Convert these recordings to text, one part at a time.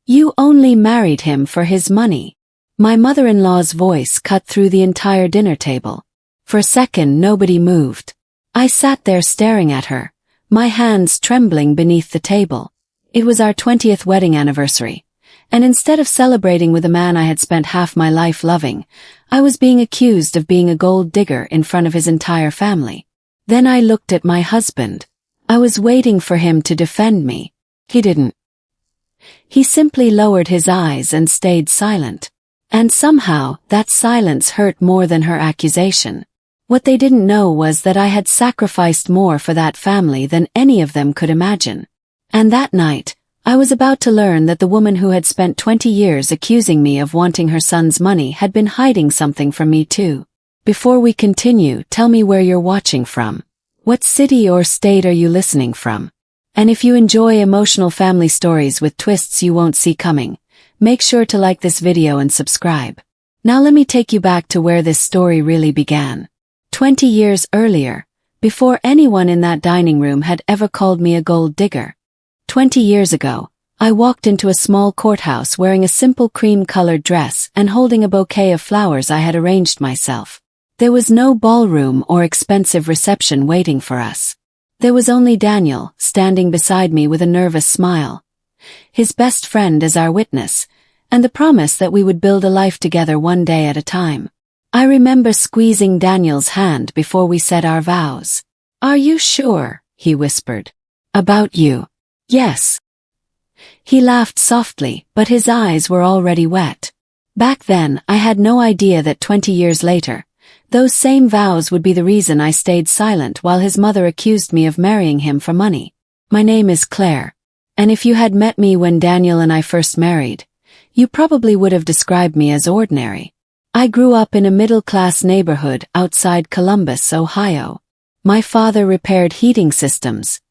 You only married him for his money. My mother-in-law's voice cut through the entire dinner table. For a second nobody moved. I sat there staring at her, my hands trembling beneath the table. It was our 20th wedding anniversary, and instead of celebrating with a man I had spent half my life loving, I was being accused of being a gold digger in front of his entire family. Then I looked at my husband. I was waiting for him to defend me. He didn't. He simply lowered his eyes and stayed silent. And somehow, that silence hurt more than her accusation. What they didn't know was that I had sacrificed more for that family than any of them could imagine. And that night, I was about to learn that the woman who had spent 20 years accusing me of wanting her son's money had been hiding something from me too. Before we continue, tell me where you're watching from. What city or state are you listening from? And if you enjoy emotional family stories with twists you won't see coming, make sure to like this video and subscribe. Now let me take you back to where this story really began. 20 years earlier, before anyone in that dining room had ever called me a gold digger. 20 years ago, I walked into a small courthouse wearing a simple cream-colored dress and holding a bouquet of flowers I had arranged myself. There was no ballroom or expensive reception waiting for us. There was only Daniel, standing beside me with a nervous smile. His best friend as our witness, and the promise that we would build a life together one day at a time. I remember squeezing Daniel's hand before we said our vows. "Are you sure?" he whispered. "About you?" "Yes." He laughed softly, but his eyes were already wet. Back then, I had no idea that 20 years later, those same vows would be the reason I stayed silent while his mother accused me of marrying him for money. My name is Claire, and if you had met me when Daniel and I first married, you probably would have described me as ordinary. I grew up in a middle-class neighborhood outside Columbus, Ohio. My father repaired heating systems,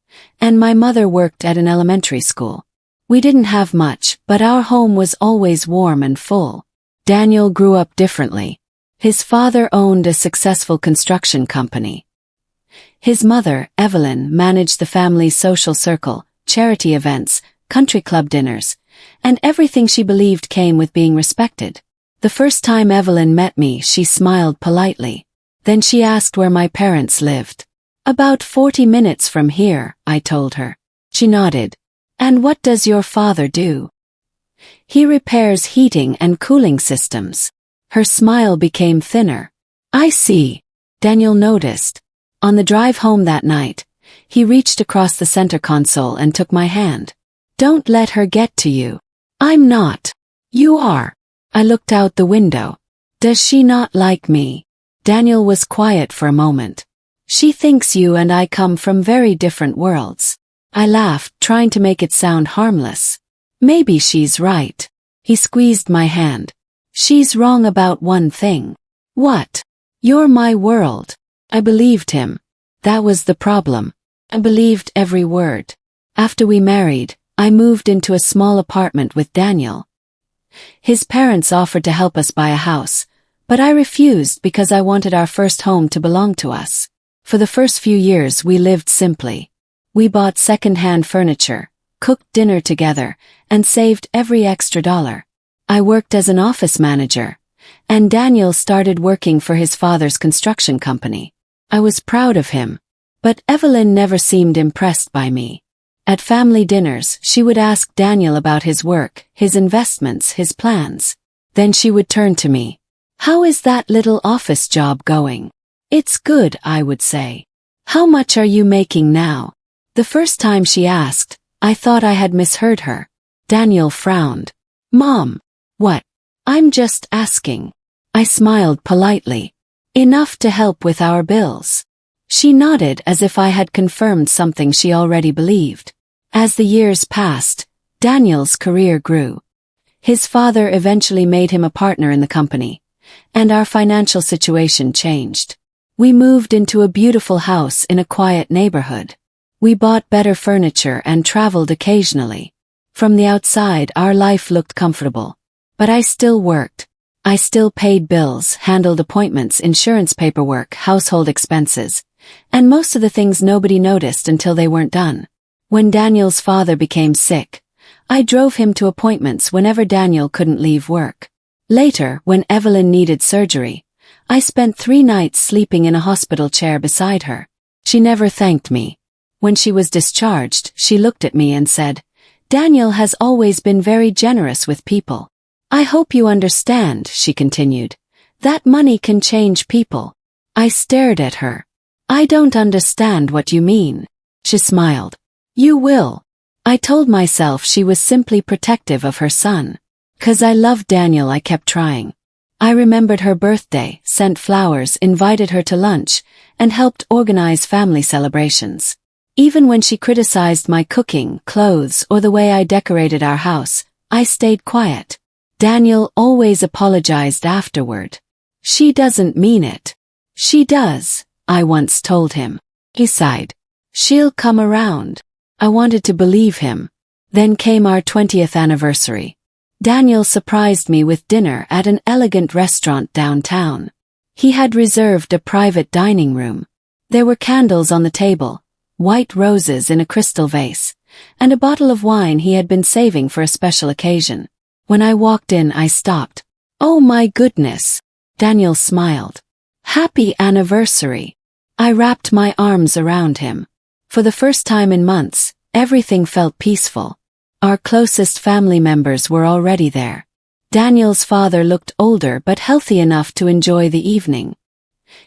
and my mother worked at an elementary school. We didn't have much, but our home was always warm and full. Daniel grew up differently. His father owned a successful construction company. His mother, Evelyn, managed the family's social circle, charity events, country club dinners, and everything she believed came with being respected. The first time Evelyn met me, she smiled politely. Then she asked where my parents lived. "About 40 minutes from here," I told her. She nodded. "And what does your father do?" "He repairs heating and cooling systems." Her smile became thinner. "I see." Daniel noticed. On the drive home that night, he reached across the center console and took my hand. "Don't let her get to you." "I'm not." "You are." I looked out the window. "Does she not like me?" Daniel was quiet for a moment. "She thinks you and I come from very different worlds." I laughed, trying to make it sound harmless. "Maybe she's right." He squeezed my hand. "She's wrong about one thing." "What?" "You're my world." I believed him. That was the problem. I believed every word. After we married, I moved into a small apartment with Daniel. His parents offered to help us buy a house, but I refused because I wanted our first home to belong to us. For the first few years we lived simply. We bought second-hand furniture, cooked dinner together, and saved every extra dollar. I worked as an office manager, and Daniel started working for his father's construction company. I was proud of him, but Evelyn never seemed impressed by me. At family dinners, she would ask Daniel about his work, his investments, his plans. Then she would turn to me. "How is that little office job going?" "It's good," I would say. "How much are you making now?" The first time she asked, I thought I had misheard her. Daniel frowned. "Mom." "What?" "I'm just asking." I smiled politely. "Enough to help with our bills." She nodded as if I had confirmed something she already believed. As the years passed, Daniel's career grew. His father eventually made him a partner in the company, and our financial situation changed. We moved into a beautiful house in a quiet neighborhood. We bought better furniture and traveled occasionally. From the outside, our life looked comfortable. But I still worked. I still paid bills, handled appointments, insurance paperwork, household expenses, and most of the things nobody noticed until they weren't done. When Daniel's father became sick, I drove him to appointments whenever Daniel couldn't leave work. Later, when Evelyn needed surgery, I spent 3 nights sleeping in a hospital chair beside her. She never thanked me. When she was discharged, she looked at me and said, "Daniel has always been very generous with people. I hope you understand," she continued, "that money can change people." I stared at her. "I don't understand what you mean." She smiled. "You will." I told myself she was simply protective of her son. 'Cause I loved Daniel, I kept trying. I remembered her birthday, sent flowers, invited her to lunch, and helped organize family celebrations. Even when she criticized my cooking, clothes, or the way I decorated our house, I stayed quiet. Daniel always apologized afterward. "She doesn't mean it." "She does," I once told him. He sighed. "She'll come around." I wanted to believe him. Then came our 20th anniversary. Daniel surprised me with dinner at an elegant restaurant downtown. He had reserved a private dining room. There were candles on the table, white roses in a crystal vase, and a bottle of wine he had been saving for a special occasion. When I walked in, I stopped. "Oh my goodness." Daniel smiled. "Happy anniversary." I wrapped my arms around him. For the first time in months, everything felt peaceful. Our closest family members were already there. Daniel's father looked older but healthy enough to enjoy the evening.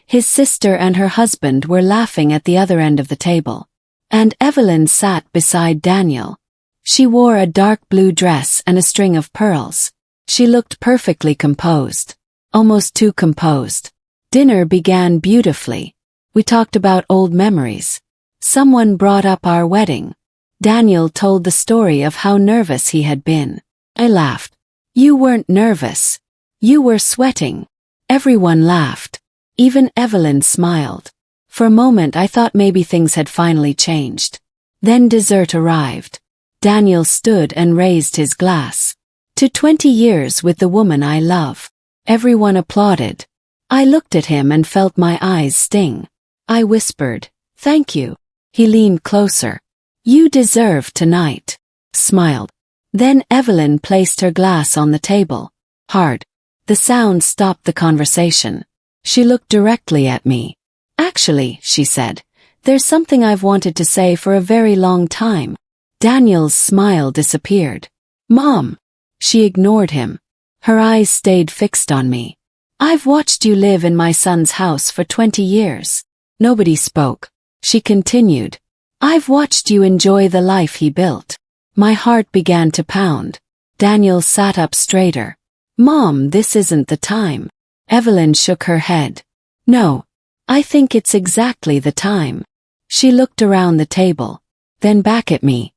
His sister and her husband were laughing at the other end of the table. And Evelyn sat beside Daniel. She wore a dark blue dress and a string of pearls. She looked perfectly composed. Almost too composed. Dinner began beautifully. We talked about old memories. Someone brought up our wedding. Daniel told the story of how nervous he had been. I laughed. "You weren't nervous. You were sweating." Everyone laughed. Even Evelyn smiled. For a moment I thought maybe things had finally changed. Then dessert arrived. Daniel stood and raised his glass. "To 20 years with the woman I love." Everyone applauded. I looked at him and felt my eyes sting. I whispered, "Thank you." He leaned closer. "You deserve tonight." Smiled. Then Evelyn placed her glass on the table. Hard. The sound stopped the conversation. She looked directly at me. "Actually," she said, "there's something I've wanted to say for a very long time." Daniel's smile disappeared. "Mom." She ignored him. Her eyes stayed fixed on me. "I've watched you live in my son's house for 20 years. Nobody spoke. She continued. "I've watched you enjoy the life he built." My heart began to pound. Daniel sat up straighter. "Mom, this isn't the time." Evelyn shook her head. "No. I think it's exactly the time." She looked around the table, then back at me.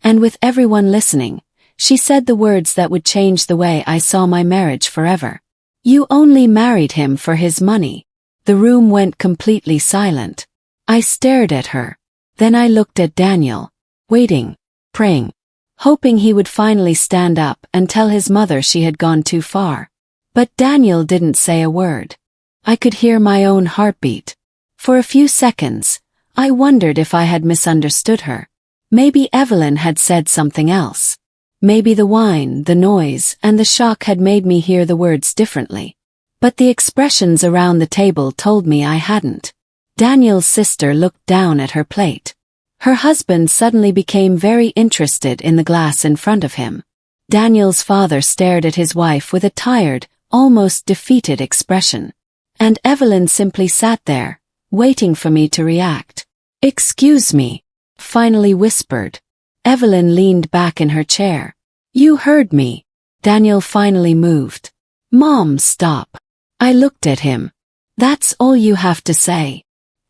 And with everyone listening, she said the words that would change the way I saw my marriage forever. "You only married him for his money." The room went completely silent. I stared at her. Then I looked at Daniel, waiting, praying, hoping he would finally stand up and tell his mother she had gone too far. But Daniel didn't say a word. I could hear my own heartbeat. For a few seconds, I wondered if I had misunderstood her. Maybe Evelyn had said something else. Maybe the wine, the noise, and the shock had made me hear the words differently. But the expressions around the table told me I hadn't. Daniel's sister looked down at her plate. Her husband suddenly became very interested in the glass in front of him. Daniel's father stared at his wife with a tired, almost defeated expression. And Evelyn simply sat there, waiting for me to react. "Excuse me," finally whispered. Evelyn leaned back in her chair. "You heard me." Daniel finally moved. "Mom, stop." I looked at him. "That's all you have to say."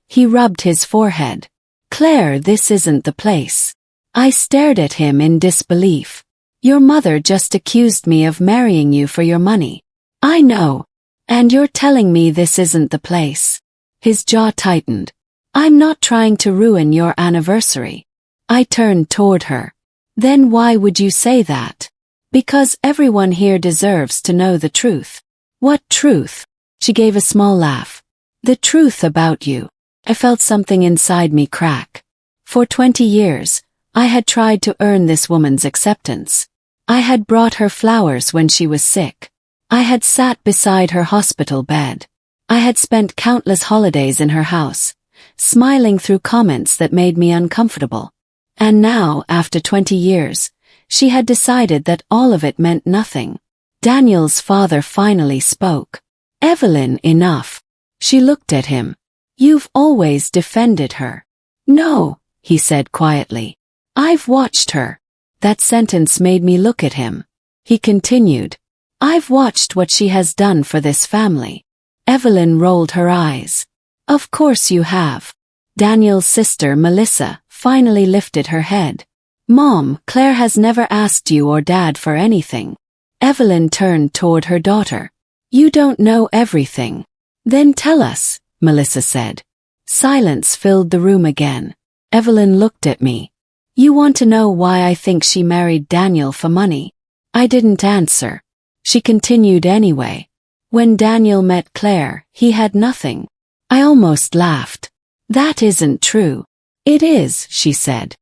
He rubbed his forehead. "Claire, this isn't the place." I stared at him in disbelief. "Your mother just accused me of marrying you for your money." "I know. And you're telling me this isn't the place." His jaw tightened. "I'm not trying to ruin your anniversary." I turned toward her. "Then why would you say that?" "Because everyone here deserves to know the truth." "What truth?" She gave a small laugh. "The truth about you." I felt something inside me crack. For 20 years, I had tried to earn this woman's acceptance. I had brought her flowers when she was sick. I had sat beside her hospital bed. I had spent countless holidays in her house, smiling through comments that made me uncomfortable. And now, after 20 years, she had decided that all of it meant nothing. Daniel's father finally spoke. "Evelyn, enough." She looked at him. "You've always defended her." "No," he said quietly. "I've watched her." That sentence made me look at him. He continued. "I've watched what she has done for this family." Evelyn rolled her eyes. "Of course you have." Daniel's sister, Melissa, finally lifted her head. "Mom, Claire has never asked you or Dad for anything." Evelyn turned toward her daughter. "You don't know everything." "Then tell us," Melissa said. Silence filled the room again. Evelyn looked at me. "You want to know why I think she married Daniel for money?" I didn't answer. She continued anyway. "When Daniel met Claire, he had nothing." I almost laughed. "That isn't true." "It is," she said.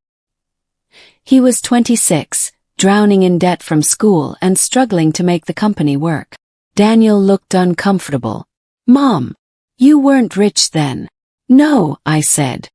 "He was 26, drowning in debt from school and struggling to make the company work." Daniel looked uncomfortable. "Mom, you weren't rich then." "No," I said.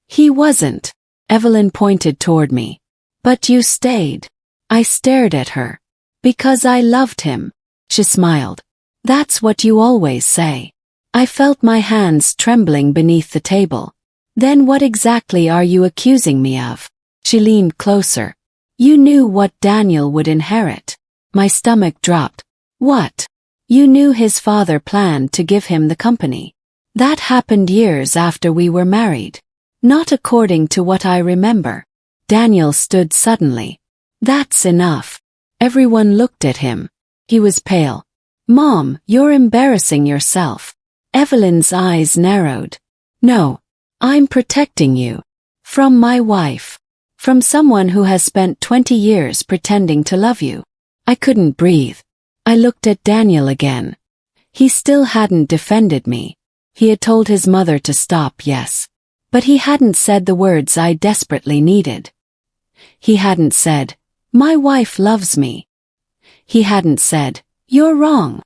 "He wasn't." Evelyn pointed toward me. "But you stayed." I stared at her. "Because I loved him." She smiled. "That's what you always say." I felt my hands trembling beneath the table. "Then what exactly are you accusing me of?" She leaned closer. "You knew what Daniel would inherit." My stomach dropped. "What?" "You knew his father planned to give him the company. That happened years after we were married. Not according to what I remember." Daniel stood suddenly. "That's enough." Everyone looked at him. He was pale. "Mom, you're embarrassing yourself." Evelyn's eyes narrowed. "No. I'm protecting you. From my wife. From someone who has spent 20 years pretending to love you." I couldn't breathe. I looked at Daniel again. He still hadn't defended me. He had told his mother to stop, yes. But he hadn't said the words I desperately needed. He hadn't said, "My wife loves me." He hadn't said, "You're wrong."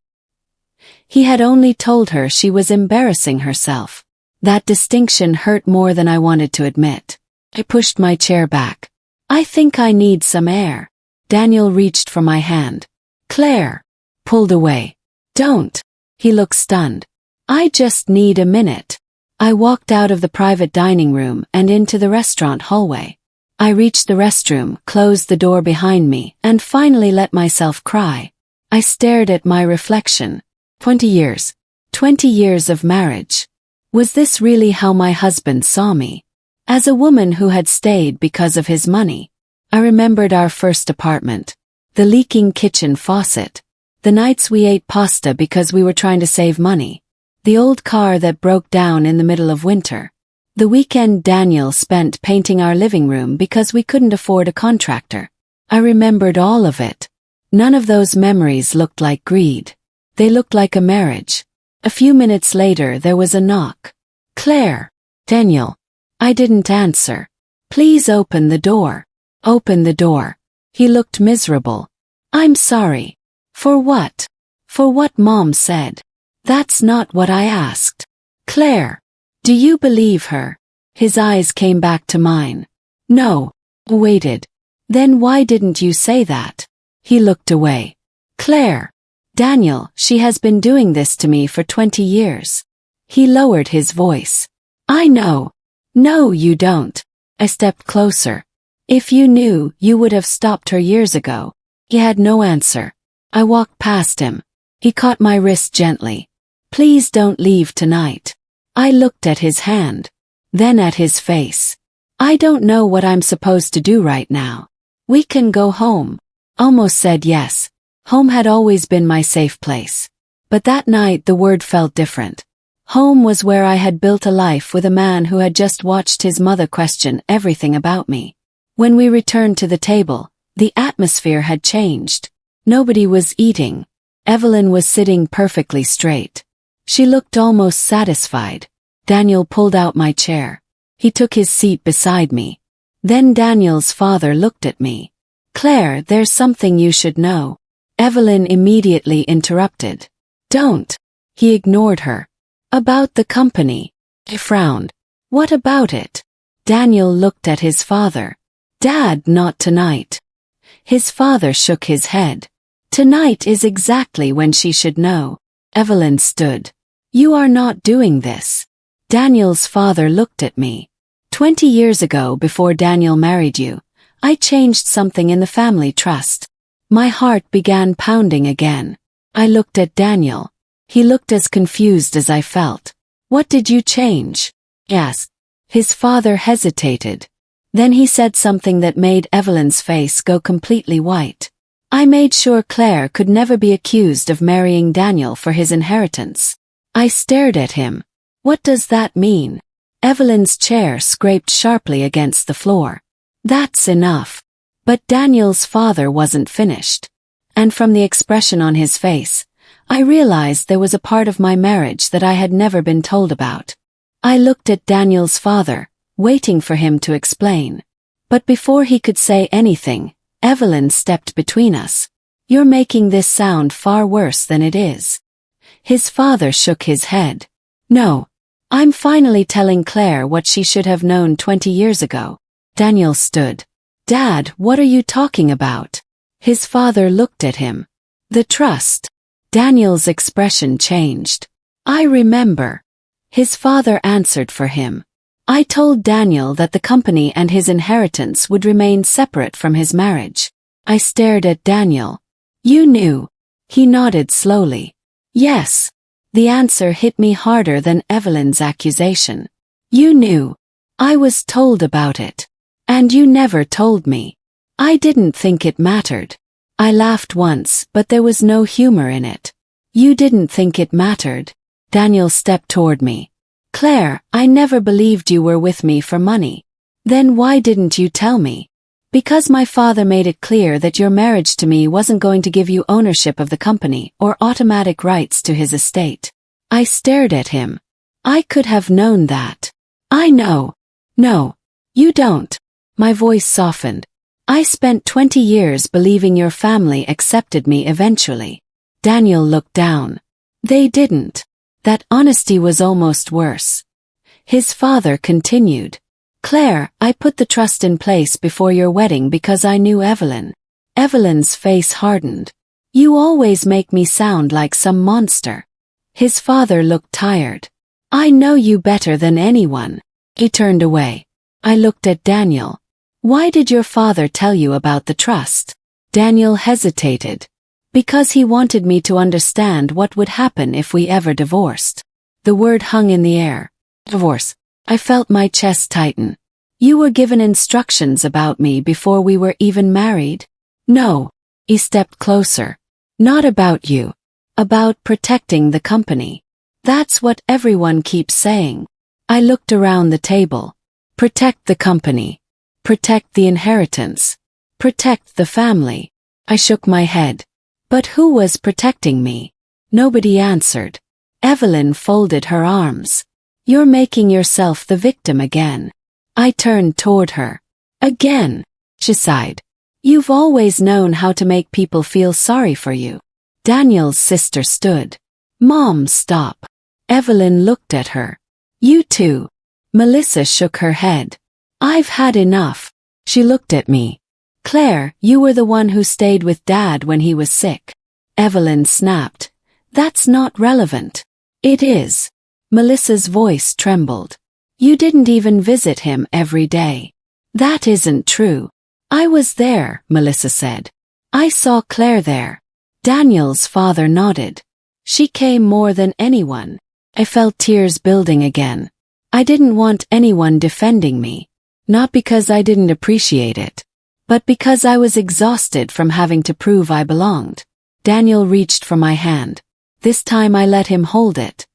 He had only told her she was embarrassing herself. That distinction hurt more than I wanted to admit. I pushed my chair back. "I think I need some air." Daniel reached for my hand. "Claire." Pulled away. "Don't." He looked stunned. "I just need a minute." I walked out of the private dining room and into the restaurant hallway. I reached the restroom, closed the door behind me, and finally let myself cry. I stared at my reflection. 20 years. 20 years of marriage. Was this really how my husband saw me? As a woman who had stayed because of his money. I remembered our first apartment. The leaking kitchen faucet. The nights we ate pasta because we were trying to save money. The old car that broke down in the middle of winter. The weekend Daniel spent painting our living room because we couldn't afford a contractor. I remembered all of it. None of those memories looked like greed. They looked like a marriage. A few minutes later there was a knock. "Claire." "Daniel." I didn't answer. "Please open the door." "Open the door." He looked miserable. "I'm sorry." "For what?" "For what Mom said." "That's not what I asked." "Claire. Do you believe her?" His eyes came back to mine. "No." I waited. "Then why didn't you say that?" He looked away. "Claire. Daniel, she has been doing this to me for 20 years. He lowered his voice. "I know." "No, you don't." I stepped closer. "If you knew, you would have stopped her years ago." He had no answer. I walked past him. He caught my wrist gently. "Please don't leave tonight." I looked at his hand. Then at his face. "I don't know what I'm supposed to do right now. We can go home." Almost said yes. Home had always been my safe place. But that night the word felt different. Home was where I had built a life with a man who had just watched his mother question everything about me. When we returned to the table, the atmosphere had changed. Nobody was eating. Evelyn was sitting perfectly straight. She looked almost satisfied. Daniel pulled out my chair. He took his seat beside me. Then Daniel's father looked at me. Claire, there's something you should know. Evelyn immediately interrupted. Don't. He ignored her. About the company. He frowned. What about it? Daniel looked at his father. Dad, not tonight. His father shook his head. Tonight is exactly when she should know. Evelyn stood. You are not doing this. Daniel's father looked at me. 20 years ago, before Daniel married you, I changed something in the family trust. My heart began pounding again. I looked at Daniel. He looked as confused as I felt. What did you change? Yes. His father hesitated. Then he said something that made Evelyn's face go completely white. I made sure Claire could never be accused of marrying Daniel for his inheritance. I stared at him. What does that mean? Evelyn's chair scraped sharply against the floor. That's enough. But Daniel's father wasn't finished. And from the expression on his face, I realized there was a part of my marriage that I had never been told about. I looked at Daniel's father, waiting for him to explain. But before he could say anything, Evelyn stepped between us. You're making this sound far worse than it is. His father shook his head. No. I'm finally telling Claire what she should have known 20 years ago. Daniel stood. Dad, what are you talking about? His father looked at him. The trust. Daniel's expression changed. I remember. His father answered for him. I told Daniel that the company and his inheritance would remain separate from his marriage. I stared at Daniel. You knew. He nodded slowly. Yes. The answer hit me harder than Evelyn's accusation. You knew. I was told about it. And you never told me. I didn't think it mattered. I laughed once, but there was no humor in it. You didn't think it mattered. Daniel stepped toward me. Claire, I never believed you were with me for money. Then why didn't you tell me? Because my father made it clear that your marriage to me wasn't going to give you ownership of the company or automatic rights to his estate. I stared at him. I could have known that. I know. No. You don't. My voice softened. I spent 20 years believing your family accepted me eventually. Daniel looked down. They didn't. That honesty was almost worse. His father continued. Claire, I put the trust in place before your wedding because I knew Evelyn. Evelyn's face hardened. You always make me sound like some monster. His father looked tired. I know you better than anyone. He turned away. I looked at Daniel. Why did your father tell you about the trust? Daniel hesitated. Because he wanted me to understand what would happen if we ever divorced. The word hung in the air. Divorce. I felt my chest tighten. You were given instructions about me before we were even married? No. He stepped closer. Not about you. About protecting the company. That's what everyone keeps saying. I looked around the table. Protect the company. Protect the inheritance. Protect the family. I shook my head. But who was protecting me? Nobody answered. Evelyn folded her arms. You're making yourself the victim again. I turned toward her. Again, she sighed. You've always known how to make people feel sorry for you. Daniel's sister stood. Mom, stop. Evelyn looked at her. You too. Melissa shook her head. I've had enough. She looked at me. Claire, you were the one who stayed with Dad when he was sick. Evelyn snapped. That's not relevant. It is. Melissa's voice trembled. You didn't even visit him every day. That isn't true. I was there, Melissa said. I saw Claire there. Daniel's father nodded. She came more than anyone. I felt tears building again. I didn't want anyone defending me. Not because I didn't appreciate it, but because I was exhausted from having to prove I belonged. Daniel reached for my hand. This time I let him hold it.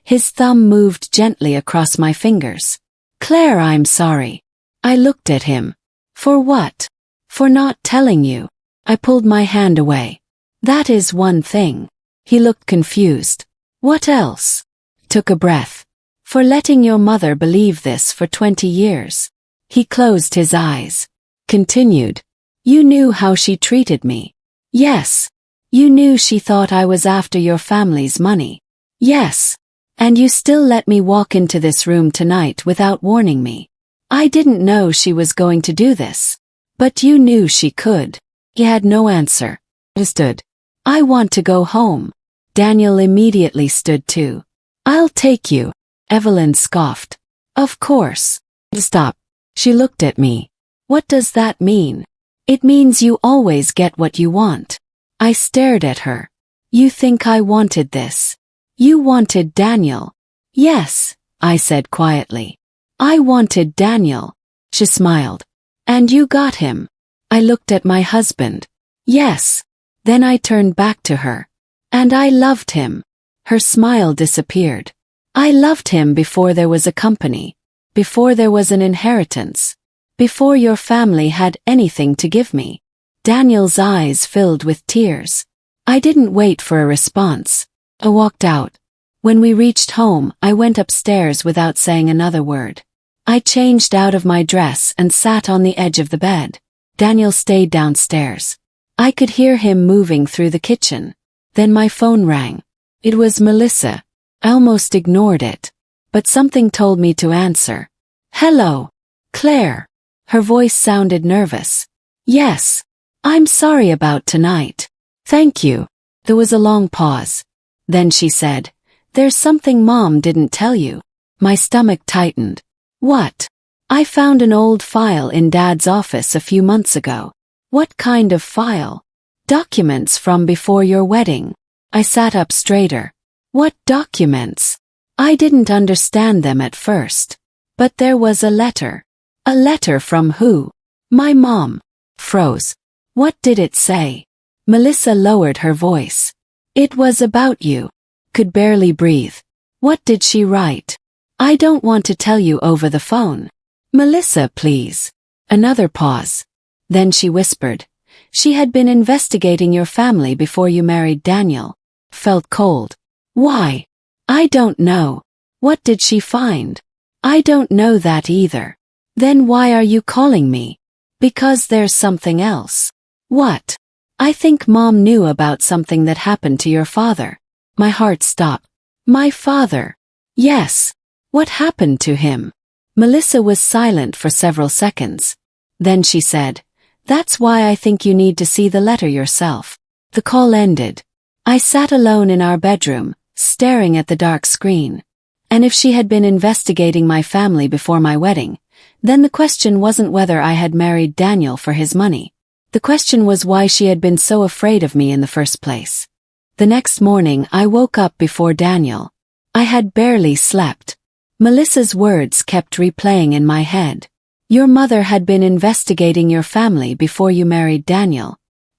His thumb moved gently across my fingers. Claire, I'm sorry. I looked at him. For what? For not telling you. I pulled my hand away. That is one thing. He looked confused. What else? Took a breath. For letting your mother believe this for 20 years. He closed his eyes. Continued. You knew how she treated me. Yes. You knew she thought I was after your family's money. Yes. And you still let me walk into this room tonight without warning me. I didn't know she was going to do this. But you knew she could. He had no answer. Stood. I want to go home. Daniel immediately stood too. I'll take you. Evelyn scoffed. Of course. Stop. She looked at me. What does that mean? It means you always get what you want. I stared at her. You think I wanted this? You wanted Daniel. Yes, I said quietly. I wanted Daniel. She smiled. And you got him. I looked at my husband. Yes. Then I turned back to her. And I loved him. Her smile disappeared. I loved him before there was a company. Before there was an inheritance. Before your family had anything to give me. Daniel's eyes filled with tears. I didn't wait for a response. I walked out. When we reached home, I went upstairs without saying another word. I changed out of my dress and sat on the edge of the bed. Daniel stayed downstairs. I could hear him moving through the kitchen. Then my phone rang. It was Melissa. I almost ignored it. But something told me to answer. Hello. Claire. Her voice sounded nervous. Yes. I'm sorry about tonight. Thank you. There was a long pause. Then she said, There's something Mom didn't tell you. My stomach tightened. What? I found an old file in Dad's office a few months ago. What kind of file? Documents from before your wedding. I sat up straighter. What documents? I didn't understand them at first. But there was a letter. A letter from who? My mom. Froze. What did it say? Melissa lowered her voice. It was about you. Could barely breathe. What did she write? I don't want to tell you over the phone. Melissa, please. Another pause. Then she whispered. She had been investigating your family before you married Daniel. Felt cold. Why? I don't know. What did she find? I don't know that either. Then why are you calling me? Because there's something else. What? I think Mom knew about something that happened to your father. My heart stopped. My father? Yes. What happened to him? Melissa was silent for several seconds. Then she said, That's why I think you need to see the letter yourself. The call ended. I sat alone in our bedroom, staring at the dark screen. And if she had been investigating my family before my wedding, then the question wasn't whether I had married Daniel for his money. The question was why she had been so afraid of me in the first place. The next morning I woke up before Daniel. I had barely slept. Melissa's words kept replaying in my head. Your mother had been investigating your family before you married Daniel.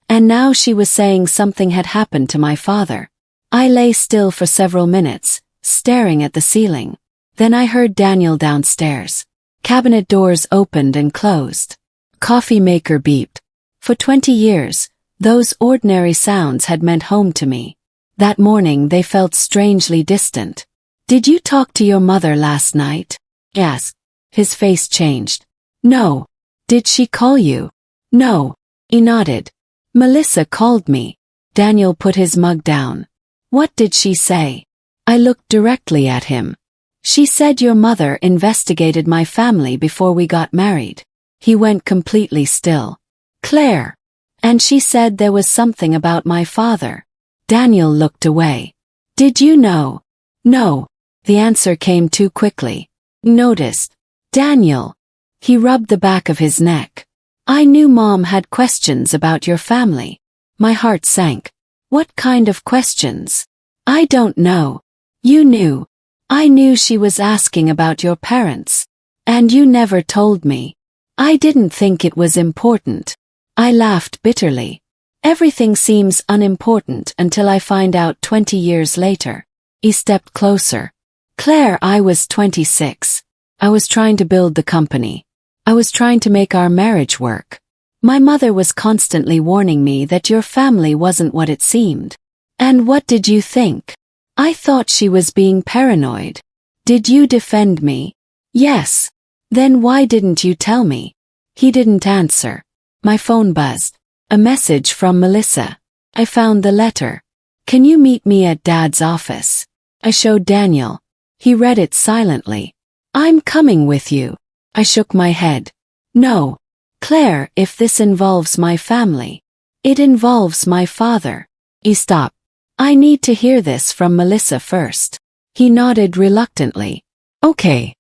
And now she was saying something had happened to my father. I lay still for several minutes, staring at the ceiling. Then I heard Daniel downstairs. Cabinet doors opened and closed. Coffee maker beeped. For 20 years, those ordinary sounds had meant home to me. That morning they felt strangely distant. Did you talk to your mother last night? Yes. His face changed. No. Did she call you? No. He nodded. Melissa called me. Daniel put his mug down. What did she say? I looked directly at him. She said your mother investigated my family before we got married. He went completely still. Claire. And she said there was something about my father. Daniel looked away. Did you know? No. The answer came too quickly. Noticed. Daniel. He rubbed the back of his neck. I knew Mom had questions about your family. My heart sank. What kind of questions? I don't know. You knew. I knew she was asking about your parents. And you never told me. I didn't think it was important. I laughed bitterly. Everything seems unimportant until I find out 20 years later. He stepped closer. Claire, I was 26. I was trying to build the company. I was trying to make our marriage work. My mother was constantly warning me that your family wasn't what it seemed. And what did you think? I thought she was being paranoid. Did you defend me? Yes. Then why didn't you tell me? He didn't answer. My phone buzzed. A message from Melissa. I found the letter. Can you meet me at Dad's office? I showed Daniel. He read it silently. I'm coming with you. I shook my head. No. Claire, if this involves my family. It involves my father. He stopped. I need to hear this from Melissa first. He nodded reluctantly. Okay.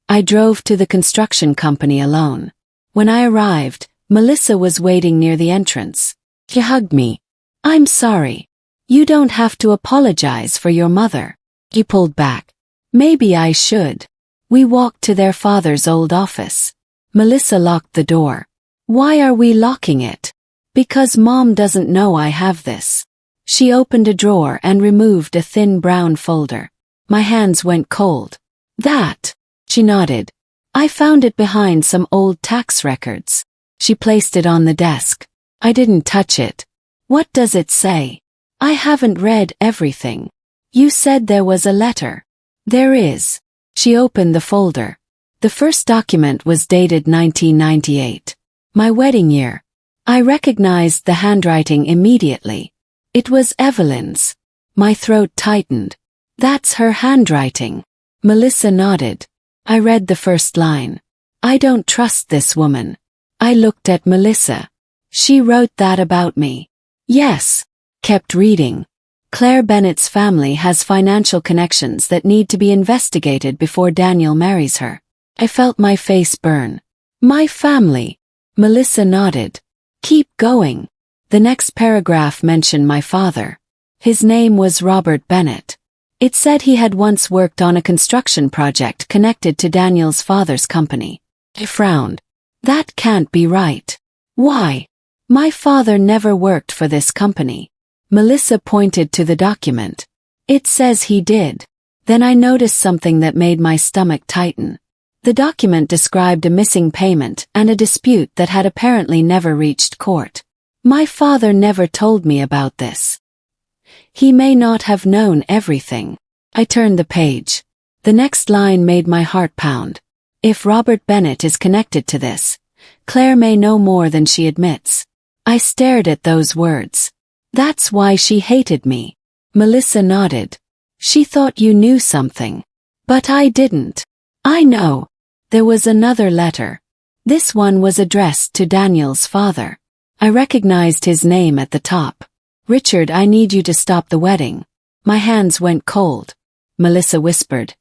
I drove to the construction company alone. When I arrived, Melissa was waiting near the entrance. She hugged me. I'm sorry. You don't have to apologize for your mother. He pulled back. Maybe I should. We walked to their father's old office. Melissa locked the door. Why are we locking it? Because Mom doesn't know I have this. She opened a drawer and removed a thin brown folder. My hands went cold. That. She nodded. I found it behind some old tax records. She placed it on the desk. I didn't touch it. What does it say? I haven't read everything. You said there was a letter. There is. She opened the folder. The first document was dated 1998. My wedding year. I recognized the handwriting immediately. It was Evelyn's. My throat tightened. That's her handwriting. Melissa nodded. I read the first line. I don't trust this woman. I looked at Melissa. She wrote that about me. Yes. Kept reading. Claire Bennett's family has financial connections that need to be investigated before Daniel marries her. I felt my face burn. My family. Melissa nodded. Keep going. The next paragraph mentioned my father. His name was Robert Bennett. It said he had once worked on a construction project connected to Daniel's father's company. I frowned. That can't be right. Why? My father never worked for this company. Melissa pointed to the document. It says he did. Then I noticed something that made my stomach tighten. The document described a missing payment and a dispute that had apparently never reached court. My father never told me about this. He may not have known everything. I turned the page. The next line made my heart pound. If Robert Bennett is connected to this, Claire may know more than she admits. I stared at those words. That's why she hated me. Melissa nodded. She thought you knew something. But I didn't. I know. There was another letter. This one was addressed to Daniel's father. I recognized his name at the top. Richard, I need you to stop the wedding. My hands went cold. Melissa whispered.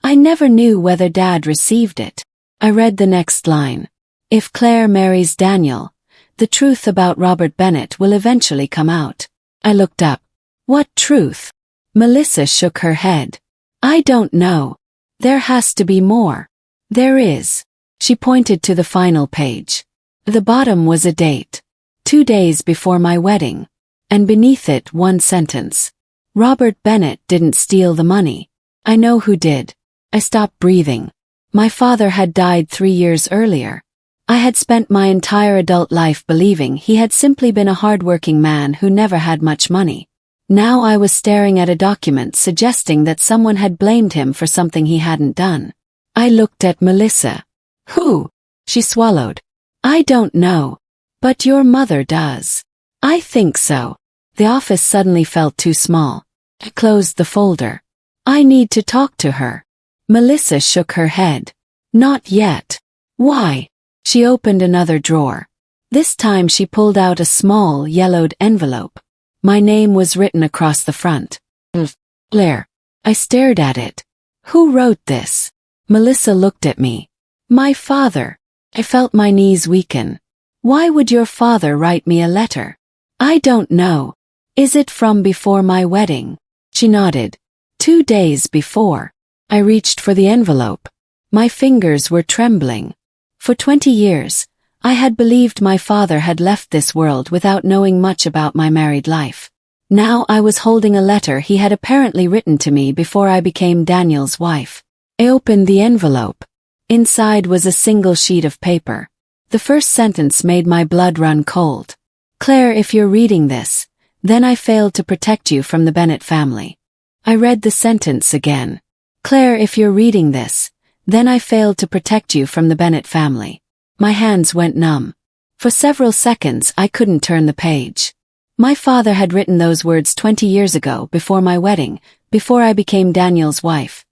I never knew whether Dad received it. I read the next line. If Claire marries Daniel, the truth about Robert Bennett will eventually come out. I looked up. What truth? Melissa shook her head. I don't know. There has to be more. There is. She pointed to the final page. The bottom was a date. 2 days before my wedding. And beneath it one sentence. Robert Bennett didn't steal the money. I know who did. I stopped breathing. My father had died 3 years earlier. I had spent my entire adult life believing he had simply been a hard-working man who never had much money. Now I was staring at a document suggesting that someone had blamed him for something he hadn't done. I looked at Melissa. Who? She swallowed. I don't know. But your mother does. I think so. The office suddenly felt too small. I closed the folder. I need to talk to her. Melissa shook her head. Not yet. Why? She opened another drawer. This time she pulled out a small, yellowed envelope. My name was written across the front. Claire. I stared at it. Who wrote this? Melissa looked at me. My father. I felt my knees weaken. Why would your father write me a letter? I don't know. Is it from before my wedding? She nodded. 2 days before. I reached for the envelope. My fingers were trembling. For 20 years, I had believed my father had left this world without knowing much about my married life. Now I was holding a letter he had apparently written to me before I became Daniel's wife. I opened the envelope. Inside was a single sheet of paper. The first sentence made my blood run cold. Claire, if you're reading this, then I failed to protect you from the Bennett family. I read the sentence again. Claire, if you're reading this, Then I failed to protect you from the Bennett family. My hands went numb. For several seconds I couldn't turn the page. My father had written those words 20 years ago, before my wedding, before I became Daniel's wife,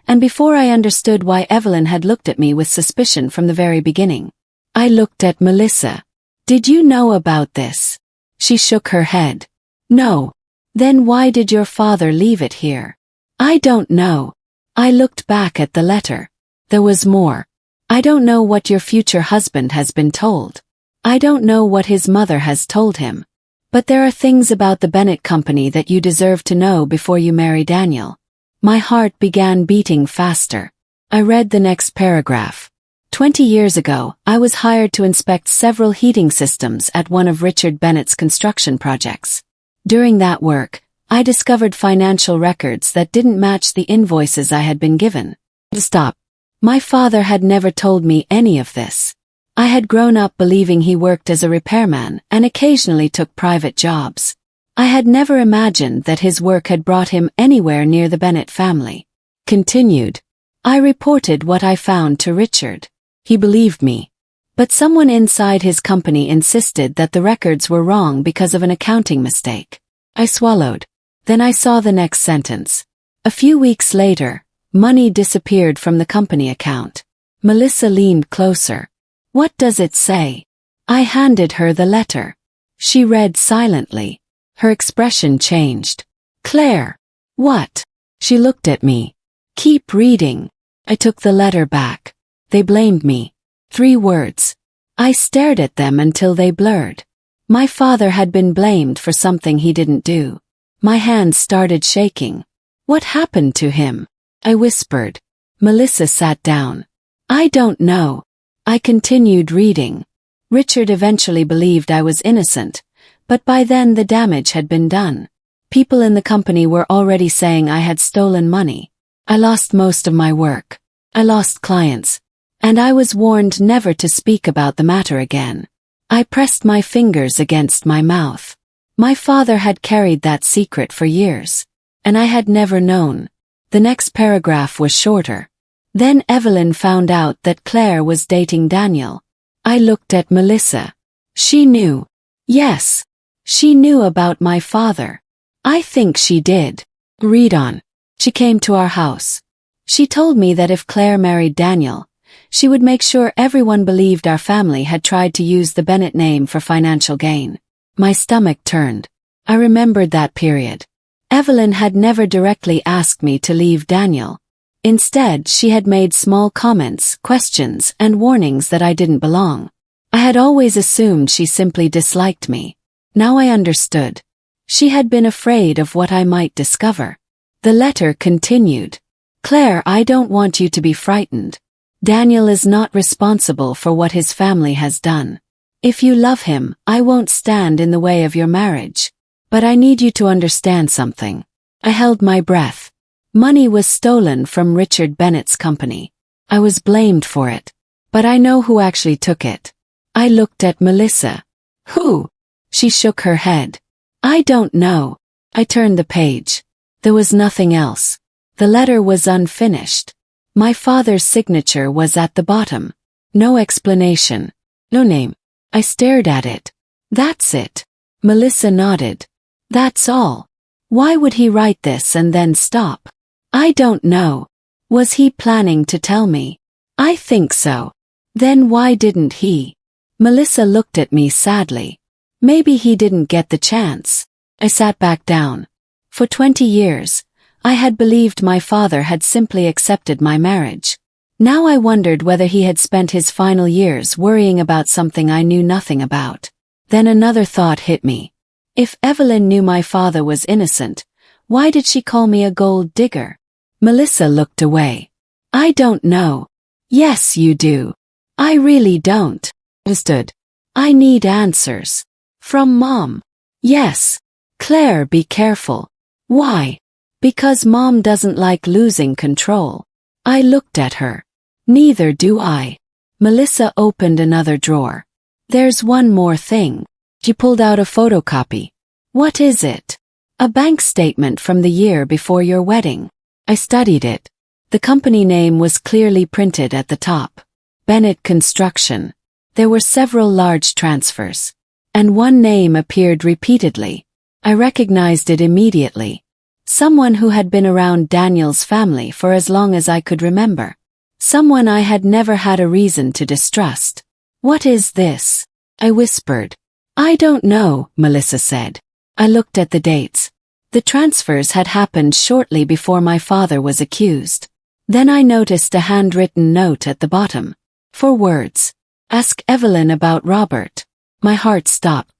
and before I understood why Evelyn had looked at me with suspicion from the very beginning. I looked at Melissa. "Did you know about this?" She shook her head. "No." "Then why did your father leave it here?" "I don't know." I looked back at the letter. There was more. "I don't know what your future husband has been told. I don't know what his mother has told him. But there are things about the Bennett company that you deserve to know before you marry Daniel." My heart began beating faster. I read the next paragraph. 20 years ago, I was hired to inspect several heating systems at one of Richard Bennett's construction projects. During that work, I discovered financial records that didn't match the invoices I had been given. Stop. My father had never told me any of this. I had grown up believing he worked as a repairman and occasionally took private jobs. I had never imagined that his work had brought him anywhere near the Bennett family. Continued. I reported what I found to Richard. He believed me. But someone inside his company insisted that the records were wrong because of an accounting mistake. I swallowed. Then I saw the next sentence. A few weeks later, money disappeared from the company account. Melissa leaned closer. "What does it say?" I handed her the letter. She read silently. Her expression changed. "Claire." "What?" She looked at me. "Keep reading." I took the letter back. They blamed me. 3 words. I stared at them until they blurred. My father had been blamed for something he didn't do. My hands started shaking. "What happened to him?" I whispered. Melissa sat down. "I don't know." I continued reading. Richard eventually believed I was innocent, but by then the damage had been done. People in the company were already saying I had stolen money. I lost most of my work. I lost clients. And I was warned never to speak about the matter again. I pressed my fingers against my mouth. My father had carried that secret for years. And I had never known. The next paragraph was shorter. Then Evelyn found out that Claire was dating Daniel. I looked at Melissa. She knew. Yes. She knew about my father. I think she did. Read on. She came to our house. She told me that if Claire married Daniel, she would make sure everyone believed our family had tried to use the Bennett name for financial gain. My stomach turned. I remembered that period. Evelyn had never directly asked me to leave Daniel. Instead, she had made small comments, questions, and warnings that I didn't belong. I had always assumed she simply disliked me. Now I understood. She had been afraid of what I might discover. The letter continued. "Claire, I don't want you to be frightened. Daniel is not responsible for what his family has done. If you love him, I won't stand in the way of your marriage. But I need you to understand something." I held my breath. Money was stolen from Richard Bennett's company. I was blamed for it. But I know who actually took it. I looked at Melissa. "Who?" She shook her head. "I don't know." I turned the page. There was nothing else. The letter was unfinished. My father's signature was at the bottom. No explanation. No name. I stared at it. "That's it." Melissa nodded. "That's all. Why would he write this and then stop?" "I don't know. Was he planning to tell me?" "I think so." "Then why didn't he?" Melissa looked at me sadly. "Maybe he didn't get the chance." I sat back down. For 20 years, I had believed my father had simply accepted my marriage. Now I wondered whether he had spent his final years worrying about something I knew nothing about. Then another thought hit me. If Evelyn knew my father was innocent, why did she call me a gold digger? Melissa looked away. "I don't know." "Yes, you do." "I really don't." Understood. "I need answers." "From Mom." "Yes." "Claire, be careful." "Why?" "Because Mom doesn't like losing control." I looked at her. "Neither do I." Melissa opened another drawer. "There's one more thing." She pulled out a photocopy. "What is it?" "A bank statement from the year before your wedding." I studied it. The company name was clearly printed at the top. Bennett Construction. There were several large transfers. And one name appeared repeatedly. I recognized it immediately. Someone who had been around Daniel's family for as long as I could remember. Someone I had never had a reason to distrust. "What is this?" I whispered. "I don't know," Melissa said. I looked at the dates. The transfers had happened shortly before my father was accused. Then I noticed a handwritten note at the bottom. 4 words. "Ask Evelyn about Robert." My heart stopped.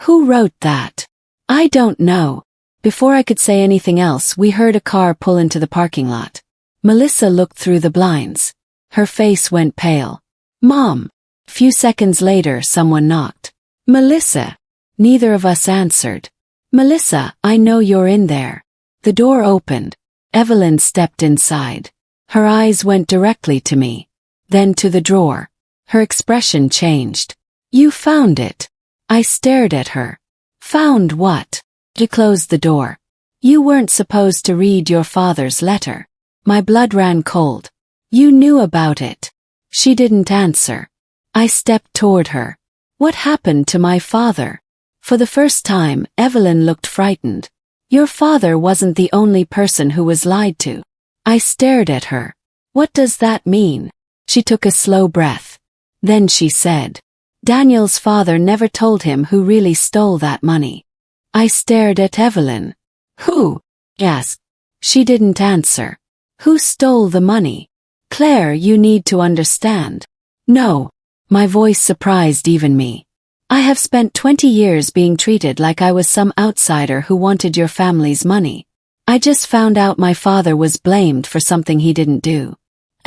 Who wrote that? I don't know. Before I could say anything else, we heard a car pull into the parking lot. Melissa looked through the blinds. Her face went pale. "Mom." Few seconds later, someone knocked. "Melissa." Neither of us answered. "Melissa, I know you're in there." The door opened. Evelyn stepped inside. Her eyes went directly to me. Then to the drawer. Her expression changed. "You found it." I stared at her. "Found what?" She closed the door. "You weren't supposed to read your father's letter." My blood ran cold. "You knew about it." She didn't answer. I stepped toward her. "What happened to my father?" For the first time, Evelyn looked frightened. "Your father wasn't the only person who was lied to." I stared at her. "What does that mean?" She took a slow breath. Then she said, "Daniel's father never told him who really stole that money." I stared at Evelyn. "Who?" I asked. She didn't answer. "Who stole the money?" "Claire, you need to understand." "No." My voice surprised even me. "I have spent 20 years being treated like I was some outsider who wanted your family's money. I just found out my father was blamed for something he didn't do.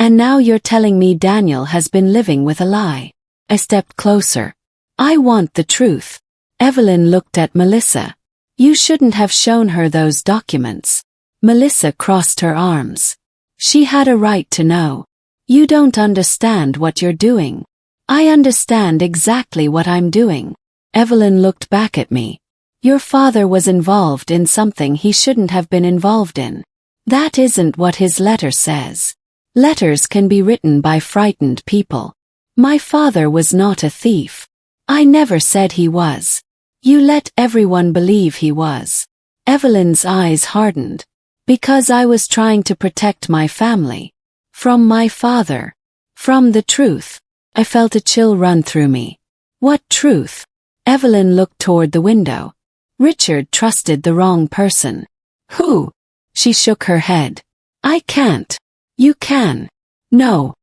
And now you're telling me Daniel has been living with a lie." I stepped closer. "I want the truth." Evelyn looked at Melissa. "You shouldn't have shown her those documents." Melissa crossed her arms. "She had a right to know." "You don't understand what you're doing." "I understand exactly what I'm doing." Evelyn looked back at me. "Your father was involved in something he shouldn't have been involved in. That isn't what his letter says. Letters can be written by frightened people. My father was not a thief. I never said he was. You let everyone believe he was." Evelyn's eyes hardened. "Because I was trying to protect my family. From my father. From the truth." I felt a chill run through me. "What truth?" Evelyn looked toward the window. "Richard trusted the wrong person." "Who?" She shook her head. "I can't." "You can." "No."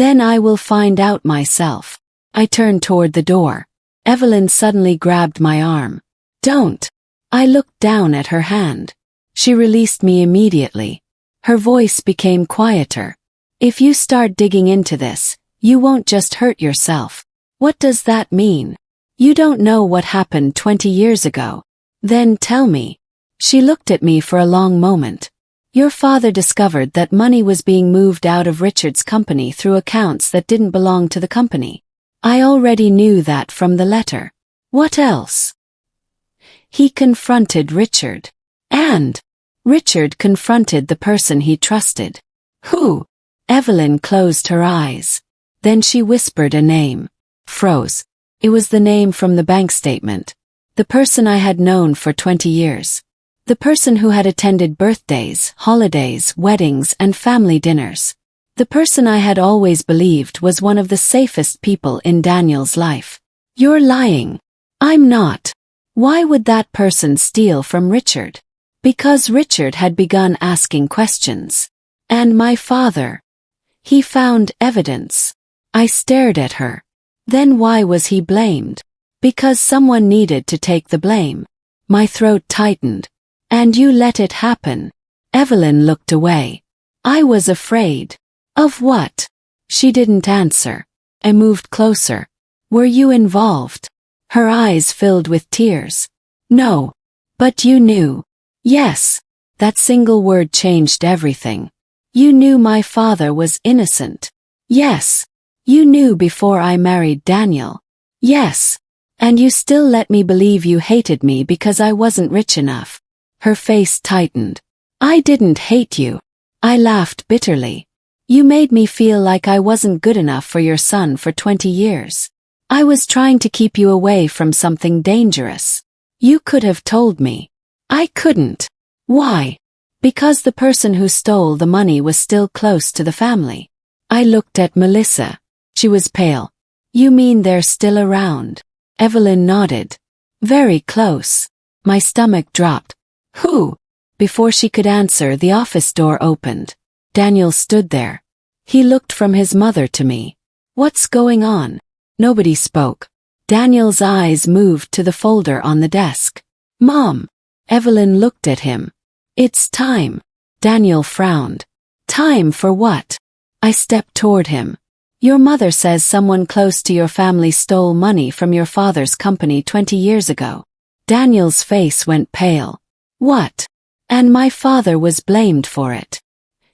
"Then I will find out myself." I turned toward the door. Evelyn suddenly grabbed my arm. "Don't." I looked down at her hand. She released me immediately. Her voice became quieter. "If you start digging into this, you won't just hurt yourself." "What does that mean?" "You don't know what happened 20 years ago." "Then tell me." She looked at me for a long moment. "Your father discovered that money was being moved out of Richard's company through accounts that didn't belong to the company. I already knew that from the letter." "What else?" "He confronted Richard. And Richard confronted the person he trusted." "Who?" Evelyn closed her eyes. Then she whispered a name. Froze. It was the name from the bank statement. The person I had known for 20 years. The person who had attended birthdays, holidays, weddings, and family dinners. The person I had always believed was one of the safest people in Daniel's life. "You're lying." "I'm not." "Why would that person steal from Richard?" "Because Richard had begun asking questions. And my father. He found evidence." I stared at her. "Then why was he blamed?" "Because someone needed to take the blame." My throat tightened. "And you let it happen." Evelyn looked away. "I was afraid." "Of what?" She didn't answer. I moved closer. "Were you involved?" Her eyes filled with tears. "No." "But you knew." "Yes." That single word changed everything. "You knew my father was innocent." "Yes." "You knew before I married Daniel." "Yes." "And you still let me believe you hated me because I wasn't rich enough." Her face tightened. "I didn't hate you." I laughed bitterly. You made me feel like I wasn't good enough for your son for 20 years. I was trying to keep you away from something dangerous. You could have told me. I couldn't. Why? Because the person who stole the money was still close to the family. I looked at Melissa. She was pale. You mean they're still around? Evelyn nodded. Very close. My stomach dropped. Who? Before she could answer, the office door opened. Daniel stood there. He looked from his mother to me. What's going on? Nobody spoke. Daniel's eyes moved to the folder on the desk. Mom. Evelyn looked at him. It's time. Daniel frowned. Time for what? I stepped toward him. Your mother says someone close to your family stole money from your father's company 20 years ago. Daniel's face went pale. What? And my father was blamed for it.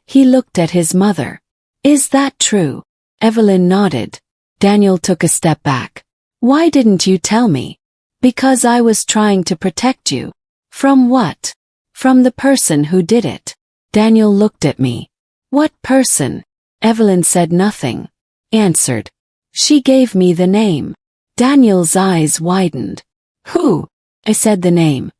He looked at his mother. Is that true? Evelyn nodded. Daniel took a step back. Why didn't you tell me? Because I was trying to protect you. From what? From the person who did it. Daniel looked at me. What person? Evelyn said nothing. Answered. She gave me the name. Daniel's eyes widened. Who? I said the name.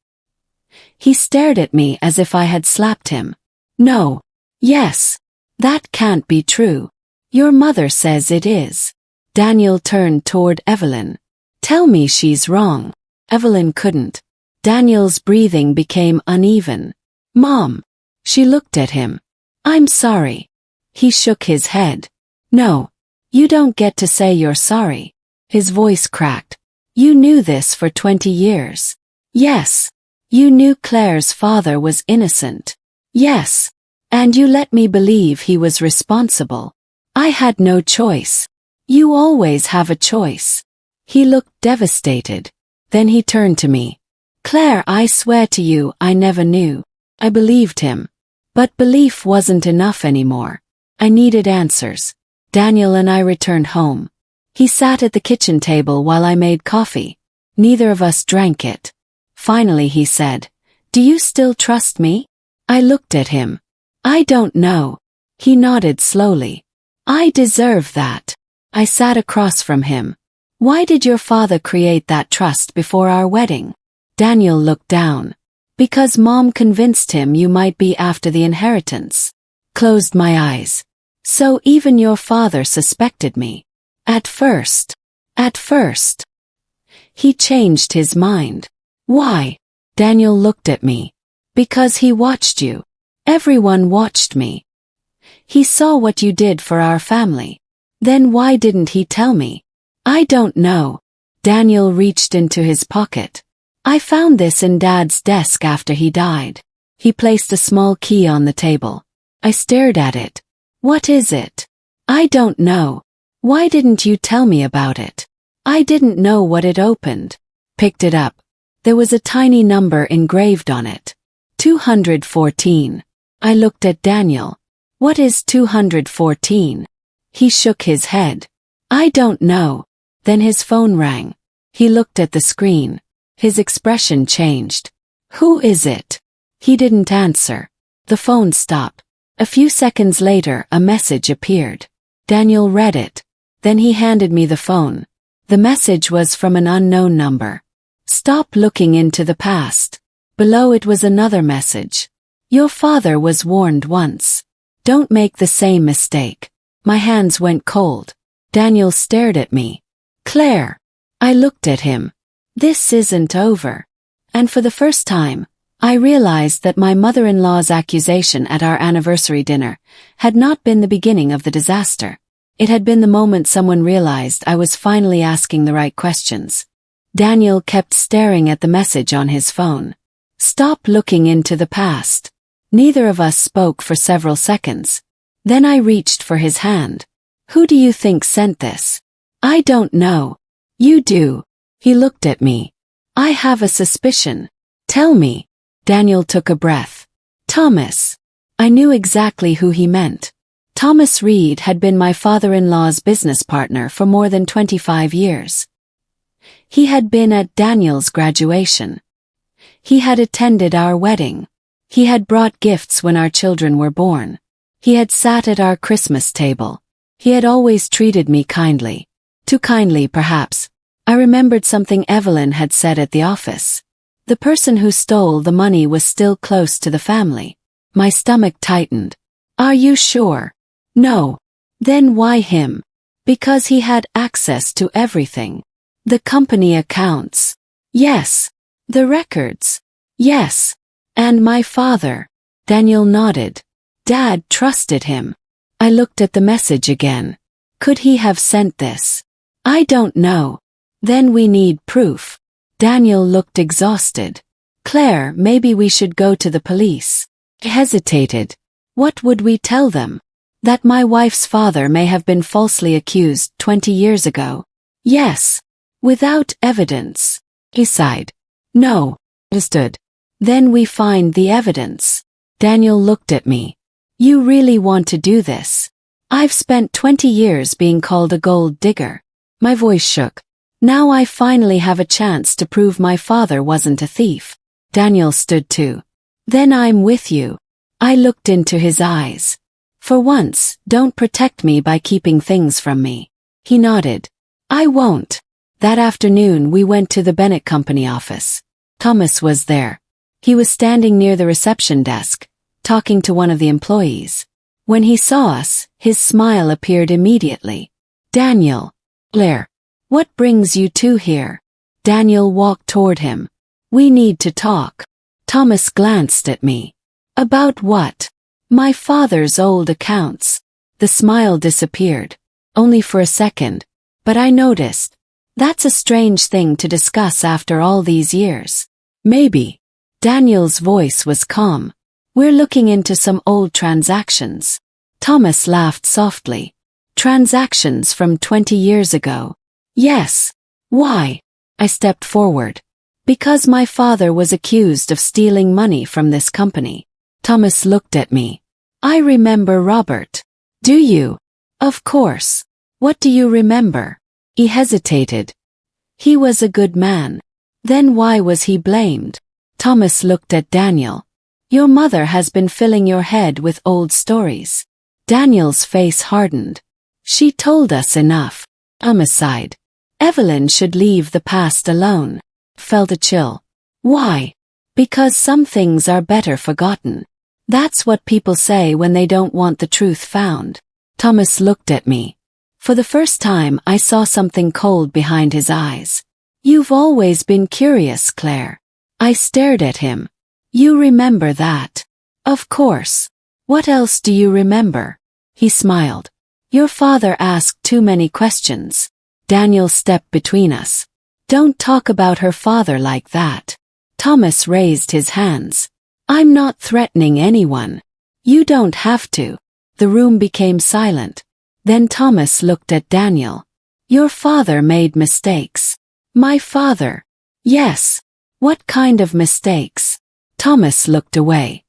He stared at me as if I had slapped him. No. Yes. That can't be true. Your mother says it is. Daniel turned toward Evelyn. Tell me she's wrong. Evelyn couldn't. Daniel's breathing became uneven. Mom. She looked at him. I'm sorry. He shook his head. No. You don't get to say you're sorry. His voice cracked. You knew this for 20 years. Yes. You knew Claire's father was innocent. Yes. And you let me believe he was responsible. I had no choice. You always have a choice. He looked devastated. Then he turned to me. Claire, I swear to you, I never knew. I believed him. But belief wasn't enough anymore. I needed answers. Daniel and I returned home. He sat at the kitchen table while I made coffee. Neither of us drank it. Finally he said, Do you still trust me? I looked at him. I don't know. He nodded slowly. I deserve that. I sat across from him. Why did your father create that trust before our wedding? Daniel looked down. Because Mom convinced him you might be after the inheritance. Closed my eyes. So even your father suspected me. At first. He changed his mind. Why? Daniel looked at me. Because he watched you. Everyone watched me. He saw what you did for our family. Then why didn't he tell me? I don't know. Daniel reached into his pocket. I found this in Dad's desk after he died. He placed a small key on the table. I stared at it. What is it? I don't know. Why didn't you tell me about it? I didn't know what it opened. Picked it up. There was a tiny number engraved on it. 214. I looked at Daniel. What is 214? He shook his head. I don't know. Then his phone rang. He looked at the screen. His expression changed. Who is it? He didn't answer. The phone stopped. A few seconds later, a message appeared. Daniel read it. Then he handed me the phone. The message was from an unknown number. Stop looking into the past. Below it was another message. Your father was warned once. Don't make the same mistake. My hands went cold. Daniel stared at me. Claire. I looked at him. This isn't over. And for the first time, I realized that my mother-in-law's accusation at our anniversary dinner had not been the beginning of the disaster. It had been the moment someone realized I was finally asking the right questions. Daniel kept staring at the message on his phone. Stop looking into the past. Neither of us spoke for several seconds. Then I reached for his hand. Who do you think sent this? I don't know. You do. He looked at me. I have a suspicion. Tell me. Daniel took a breath. Thomas. I knew exactly who he meant. Thomas Reed had been my father-in-law's business partner for more than 25 years. He had been at Daniel's graduation. He had attended our wedding. He had brought gifts when our children were born. He had sat at our Christmas table. He had always treated me kindly. Too kindly, perhaps. I remembered something Evelyn had said at the office. The person who stole the money was still close to the family. My stomach tightened. Are you sure? No. Then why him? Because he had access to everything. The company accounts. Yes. The records. Yes. And my father. Daniel nodded. Dad trusted him. I looked at the message again. Could he have sent this? I don't know. Then we need proof. Daniel looked exhausted. Claire, maybe we should go to the police. I hesitated. What would we tell them? That my wife's father may have been falsely accused 20 years ago. Yes. Without evidence. He sighed. No. Understood. Then we find the evidence. Daniel looked at me. You really want to do this? I've spent 20 years being called a gold digger. My voice shook. Now I finally have a chance to prove my father wasn't a thief. Daniel stood too. Then I'm with you. I looked into his eyes. For once, don't protect me by keeping things from me. He nodded. I won't. That afternoon we went to the Bennett Company office. Thomas was there. He was standing near the reception desk, talking to one of the employees. When he saw us, his smile appeared immediately. Daniel. Claire. What brings you two here? Daniel walked toward him. We need to talk. Thomas glanced at me. About what? My father's old accounts. The smile disappeared. Only for a second. But I noticed. That's a strange thing to discuss after all these years. Maybe. Daniel's voice was calm. We're looking into some old transactions. Thomas laughed softly. Transactions from 20 years ago. Yes. Why? I stepped forward. Because my father was accused of stealing money from this company. Thomas looked at me. I remember Robert. Do you? Of course. What do you remember? He hesitated. He was a good man. Then why was he blamed? Thomas looked at Daniel. Your mother has been filling your head with old stories. Daniel's face hardened. She told us enough. Thomas sighed. Evelyn should leave the past alone. Felt a chill. Why? Because some things are better forgotten. That's what people say when they don't want the truth found. Thomas looked at me. For the first time I saw something cold behind his eyes. You've always been curious, Claire. I stared at him. You remember that? Of course. What else do you remember? He smiled. Your father asked too many questions. Daniel stepped between us. Don't talk about her father like that. Thomas raised his hands. I'm not threatening anyone. You don't have to. The room became silent. Then Thomas looked at Daniel. Your father made mistakes. My father? Yes. What kind of mistakes? Thomas looked away.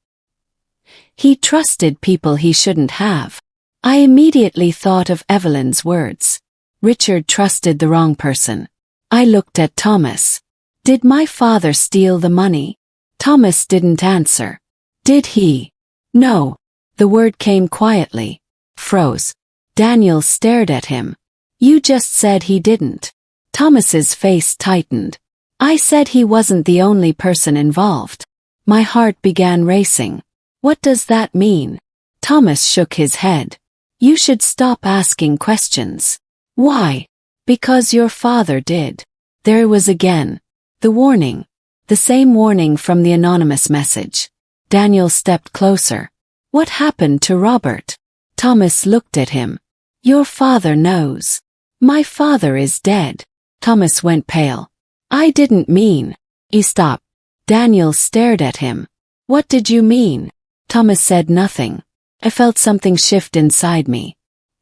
He trusted people he shouldn't have. I immediately thought of Evelyn's words. Richard trusted the wrong person. I looked at Thomas. Did my father steal the money? Thomas didn't answer. Did he? No. The word came quietly. Froze. Daniel stared at him. You just said he didn't. Thomas's face tightened. I said he wasn't the only person involved. My heart began racing. What does that mean? Thomas shook his head. You should stop asking questions. Why? Because your father did. There it was again. The warning. The same warning from the anonymous message. Daniel stepped closer. What happened to Robert? Thomas looked at him. Your father knows. My father is dead. Thomas went pale. I didn't mean. He stopped. Daniel stared at him. What did you mean? Thomas said nothing. I felt something shift inside me.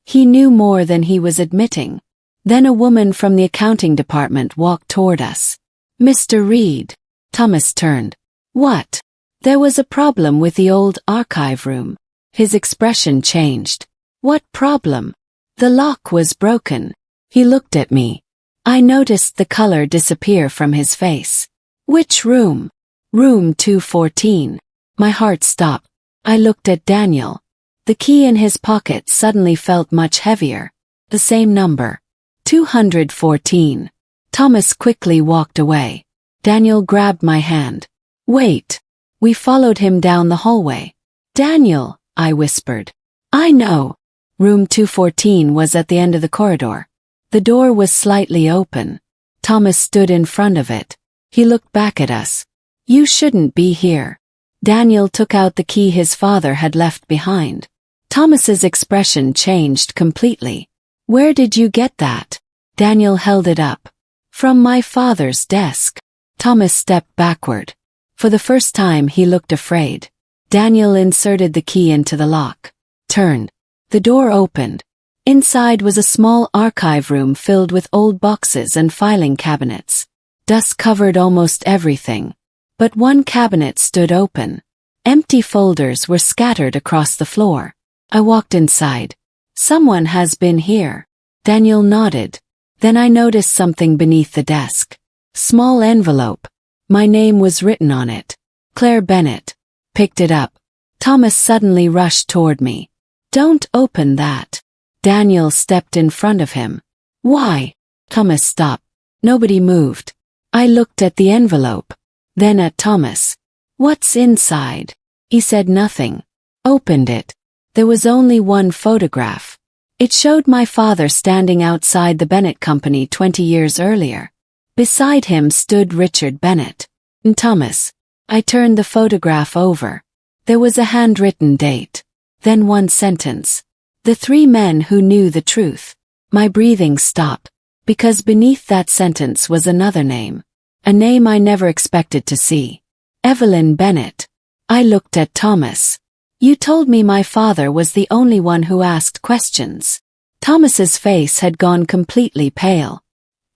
He knew more than he was admitting. Then a woman from the accounting department walked toward us. Mr. Reed. Thomas turned. What? There was a problem with the old archive room. His expression changed. What problem? The lock was broken. He looked at me. I noticed the color disappear from his face. Which room? Room 214. My heart stopped. I looked at Daniel. The key in his pocket suddenly felt much heavier. The same number. 214. Thomas quickly walked away. Daniel grabbed my hand. Wait. We followed him down the hallway. Daniel, I whispered. I know. Room 214 was at the end of the corridor. The door was slightly open. Thomas stood in front of it. He looked back at us. You shouldn't be here. Daniel took out the key his father had left behind. Thomas's expression changed completely. Where did you get that? Daniel held it up. From my father's desk. Thomas stepped backward. For the first time he looked afraid. Daniel inserted the key into the lock. Turned. The door opened. Inside was a small archive room filled with old boxes and filing cabinets. Dust covered almost everything. But one cabinet stood open. Empty folders were scattered across the floor. I walked inside. Someone has been here. Daniel nodded. Then I noticed something beneath the desk. Small envelope. My name was written on it. Claire Bennett. Picked it up. Thomas suddenly rushed toward me. Don't open that. Daniel stepped in front of him. Why? Thomas stopped. Nobody moved. I looked at the envelope. Then at Thomas. What's inside? He said nothing. Opened it. There was only one photograph. It showed my father standing outside the Bennett Company 20 years earlier. Beside him stood Richard Bennett. And Thomas. I turned the photograph over. There was a handwritten date. Then one sentence. The three men who knew the truth. My breathing stopped. Because beneath that sentence was another name. A name I never expected to see. Evelyn Bennett. I looked at Thomas. You told me my father was the only one who asked questions. Thomas's face had gone completely pale.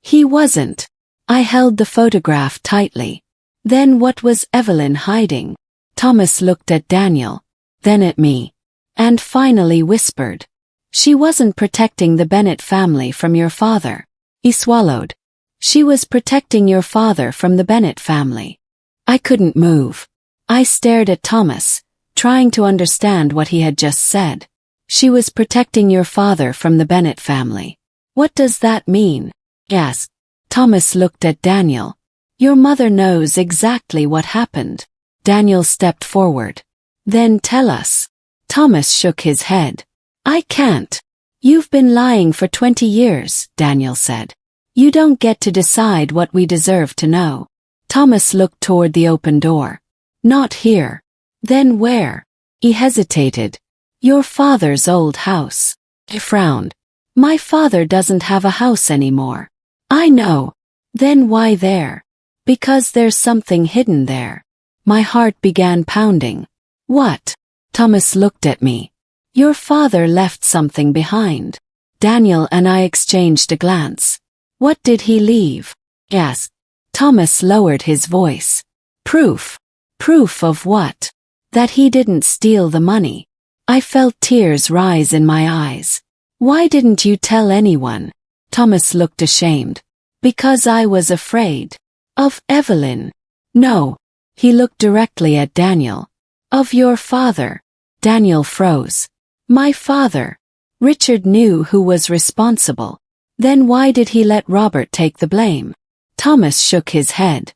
He wasn't. I held the photograph tightly. Then what was Evelyn hiding? Thomas looked at Daniel. Then at me. And finally whispered. She wasn't protecting the Bennett family from your father. He swallowed. She was protecting your father from the Bennett family. I couldn't move. I stared at Thomas, trying to understand what he had just said. She was protecting your father from the Bennett family. What does that mean? Asked. Thomas looked at Daniel. Your mother knows exactly what happened. Daniel stepped forward. Then tell us. Thomas shook his head. I can't. You've been lying for 20 years, Daniel said. You don't get to decide what we deserve to know. Thomas looked toward the open door. Not here. Then where? He hesitated. Your father's old house. I frowned. My father doesn't have a house anymore. I know. Then why there? Because there's something hidden there. My heart began pounding. What? Thomas looked at me. Your father left something behind. Daniel and I exchanged a glance. What did he leave? Asked. Thomas lowered his voice. Proof. Proof of what? That he didn't steal the money. I felt tears rise in my eyes. Why didn't you tell anyone? Thomas looked ashamed. Because I was afraid. Of Evelyn. No. He looked directly at Daniel. Of your father. Daniel froze. My father. Richard knew who was responsible. Then why did he let Robert take the blame? Thomas shook his head.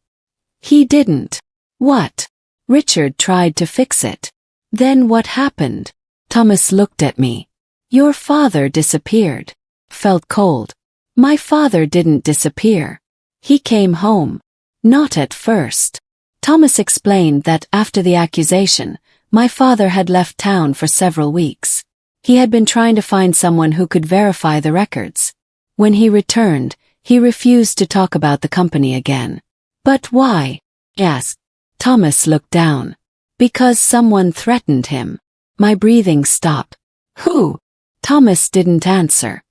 He didn't. What? Richard tried to fix it. Then what happened? Thomas looked at me. Your father disappeared. Felt cold. My father didn't disappear. He came home. Not at first. Thomas explained that after the accusation, my father had left town for several weeks. He had been trying to find someone who could verify the records. When he returned, he refused to talk about the company again. But why? Asked. Thomas looked down. Because someone threatened him. My breathing stopped. Who? Thomas didn't answer.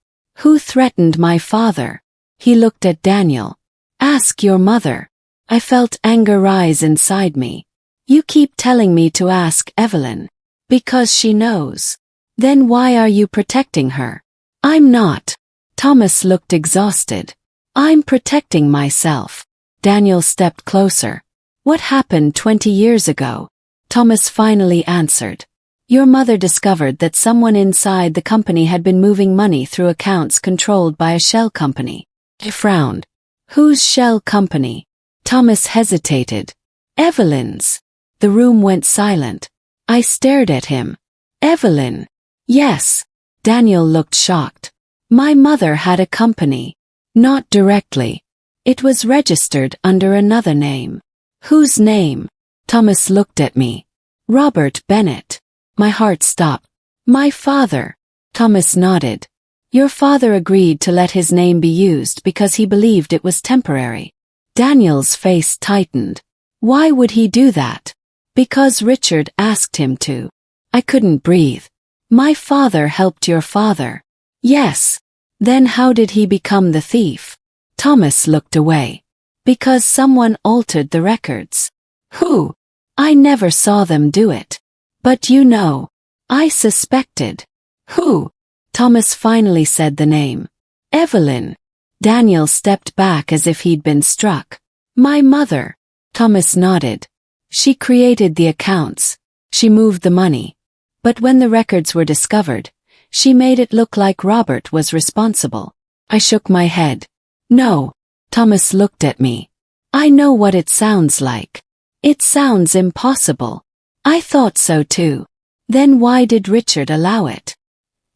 Who threatened my father? He looked at Daniel. Ask your mother. I felt anger rise inside me. You keep telling me to ask Evelyn. Because she knows. Then why are you protecting her? I'm not. Thomas looked exhausted. I'm protecting myself. Daniel stepped closer. What happened 20 years ago? Thomas finally answered. Your mother discovered that someone inside the company had been moving money through accounts controlled by a shell company. I frowned. Whose shell company? Thomas hesitated. Evelyn's. The room went silent. I stared at him. Evelyn. Yes. Daniel looked shocked. My mother had a company. Not directly. It was registered under another name. Whose name? Thomas looked at me. Robert Bennett. My heart stopped. My father. Thomas nodded. Your father agreed to let his name be used because he believed it was temporary. Daniel's face tightened. Why would he do that? Because Richard asked him to. I couldn't breathe. My father helped your father. Yes. Then how did he become the thief? Thomas looked away. Because someone altered the records. Who? I never saw them do it. But you know. I suspected. Who? Thomas finally said the name. Evelyn. Daniel stepped back as if he'd been struck. My mother. Thomas nodded. She created the accounts. She moved the money. But when the records were discovered, she made it look like Robert was responsible. I shook my head. No. Thomas looked at me. I know what it sounds like. It sounds impossible. I thought so too. Then why did Richard allow it?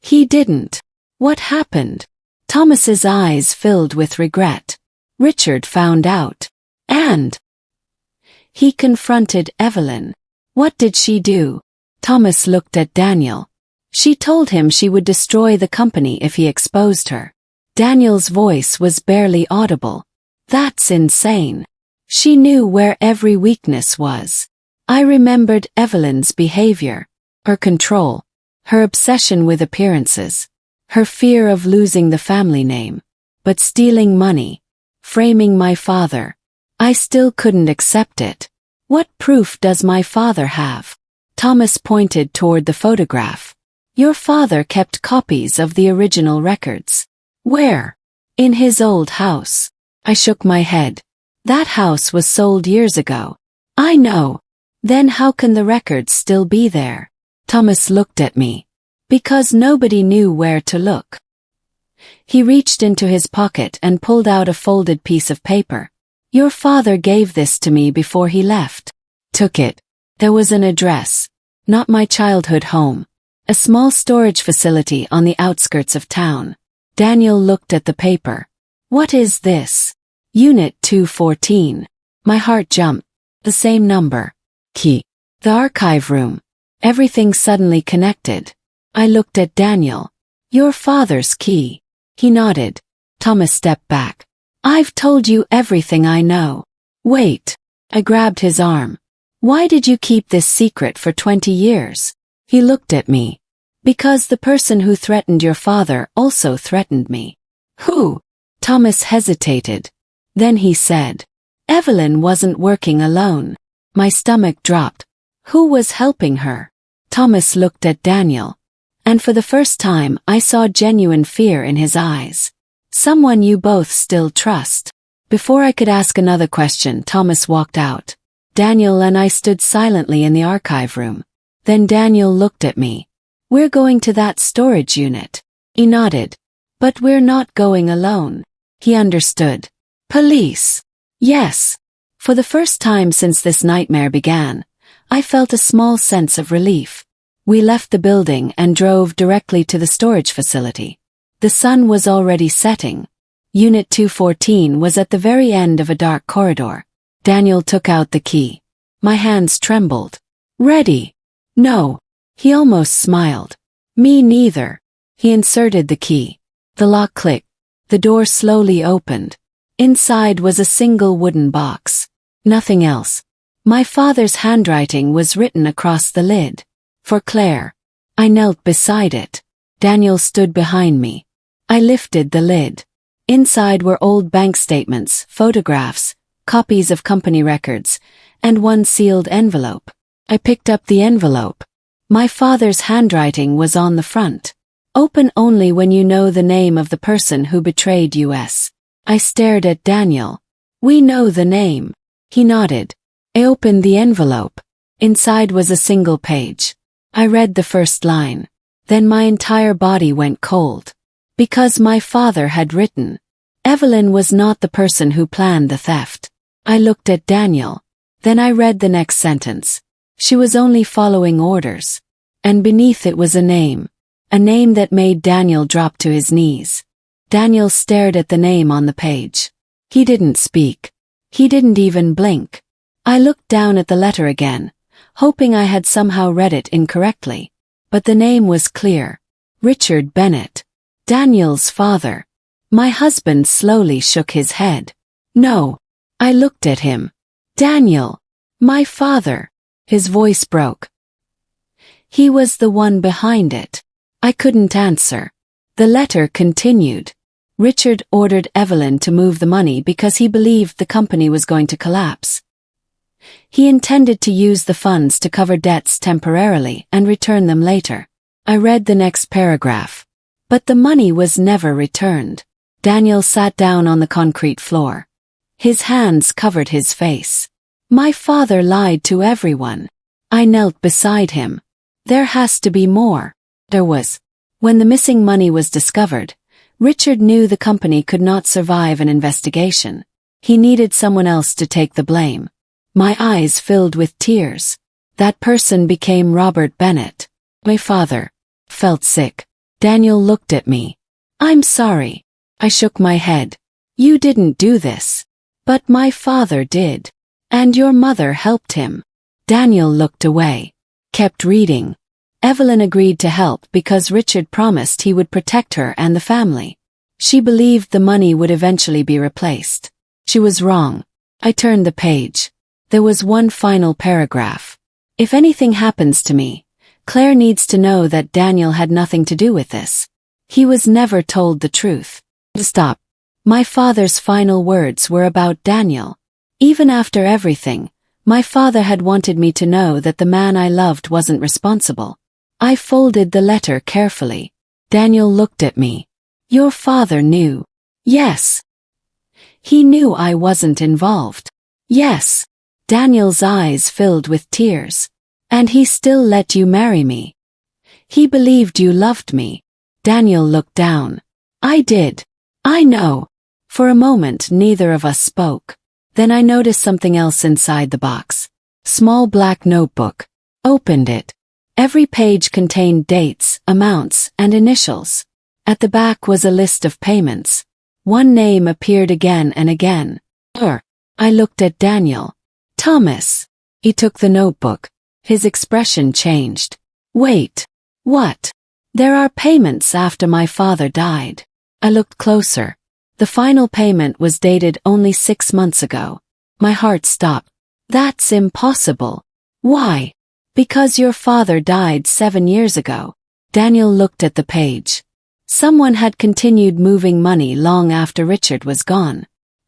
He didn't. What happened? Thomas's eyes filled with regret. Richard found out. And he confronted Evelyn. What did she do? Thomas looked at Daniel. She told him she would destroy the company if he exposed her. Daniel's voice was barely audible. That's insane. She knew where every weakness was. I remembered Evelyn's behavior, her control, her obsession with appearances, her fear of losing the family name, but stealing money, framing my father. I still couldn't accept it. What proof does my father have? Thomas pointed toward the photograph. Your father kept copies of the original records. Where? In his old house. I shook my head. That house was sold years ago. I know. Then how can the records still be there? Thomas looked at me. Because nobody knew where to look. He reached into his pocket and pulled out a folded piece of paper. Your father gave this to me before he left. Took it. There was an address. Not my childhood home. A small storage facility on the outskirts of town. Daniel looked at the paper. What is this? Unit 214. My heart jumped. The same number. Key. The archive room. Everything suddenly connected. I looked at Daniel. Your father's key. He nodded. Thomas stepped back. I've told you everything I know. Wait. I grabbed his arm. Why did you keep this secret for 20 years? He looked at me. Because the person who threatened your father also threatened me. Who? Thomas hesitated. Then he said. Evelyn wasn't working alone. My stomach dropped. Who was helping her? Thomas looked at Daniel. And for the first time I saw genuine fear in his eyes. Someone you both still trust. Before I could ask another question, Thomas walked out. Daniel and I stood silently in the archive room. Then Daniel looked at me. We're going to that storage unit. He nodded. But we're not going alone. He understood. Police. Yes. For the first time since this nightmare began, I felt a small sense of relief. We left the building and drove directly to the storage facility. The sun was already setting. Unit 214 was at the very end of a dark corridor. Daniel took out the key. My hands trembled. Ready? No. He almost smiled. Me neither. He inserted the key. The lock clicked. The door slowly opened. Inside was a single wooden box. Nothing else. My father's handwriting was written across the lid. For Claire. I knelt beside it. Daniel stood behind me. I lifted the lid. Inside were old bank statements, photographs, copies of company records, and one sealed envelope. I picked up the envelope. My father's handwriting was on the front. Open only when you know the name of the person who betrayed us. I stared at Daniel. We know the name. He nodded. I opened the envelope. Inside was a single page. I read the first line. Then my entire body went cold. Because my father had written, Evelyn was not the person who planned the theft. I looked at Daniel. Then I read the next sentence. She was only following orders. And beneath it was a name that made Daniel drop to his knees. Daniel stared at the name on the page. He didn't speak. He didn't even blink. I looked down at the letter again, hoping I had somehow read it incorrectly. But the name was clear. Richard Bennett. Daniel's father. My husband slowly shook his head. No. I looked at him. Daniel. My father. His voice broke. He was the one behind it. I couldn't answer. The letter continued. Richard ordered Evelyn to move the money because he believed the company was going to collapse. He intended to use the funds to cover debts temporarily and return them later. I read the next paragraph. But the money was never returned. Daniel sat down on the concrete floor. His hands covered his face. My father lied to everyone. I knelt beside him. There has to be more. There was. When the missing money was discovered, Richard knew the company could not survive an investigation. He needed someone else to take the blame. My eyes filled with tears. That person became Robert Bennett. My father felt sick. Daniel looked at me. I'm sorry. I shook my head. You didn't do this. But my father did. And your mother helped him. Daniel looked away. Kept reading. Evelyn agreed to help because Richard promised he would protect her and the family. She believed the money would eventually be replaced. She was wrong. I turned the page. There was one final paragraph. If anything happens to me, Claire needs to know that Daniel had nothing to do with this. He was never told the truth. Stop. My father's final words were about Daniel. Even after everything, my father had wanted me to know that the man I loved wasn't responsible. I folded the letter carefully. Daniel looked at me. Your father knew. Yes. He knew I wasn't involved. Yes. Daniel's eyes filled with tears. And he still let you marry me. He believed you loved me. Daniel looked down. I did. I know. For a moment neither of us spoke. Then I noticed something else inside the box. Small black notebook. Opened it. Every page contained dates, amounts, and initials. At the back was a list of payments. One name appeared again and again. I looked at Daniel. Thomas. He took the notebook. His expression changed. Wait. What? There are payments after my father died. I looked closer. The final payment was dated only 6 months ago. My heart stopped. That's impossible. Why? Because your father died 7 years ago. Daniel looked at the page. Someone had continued moving money long after Richard was gone.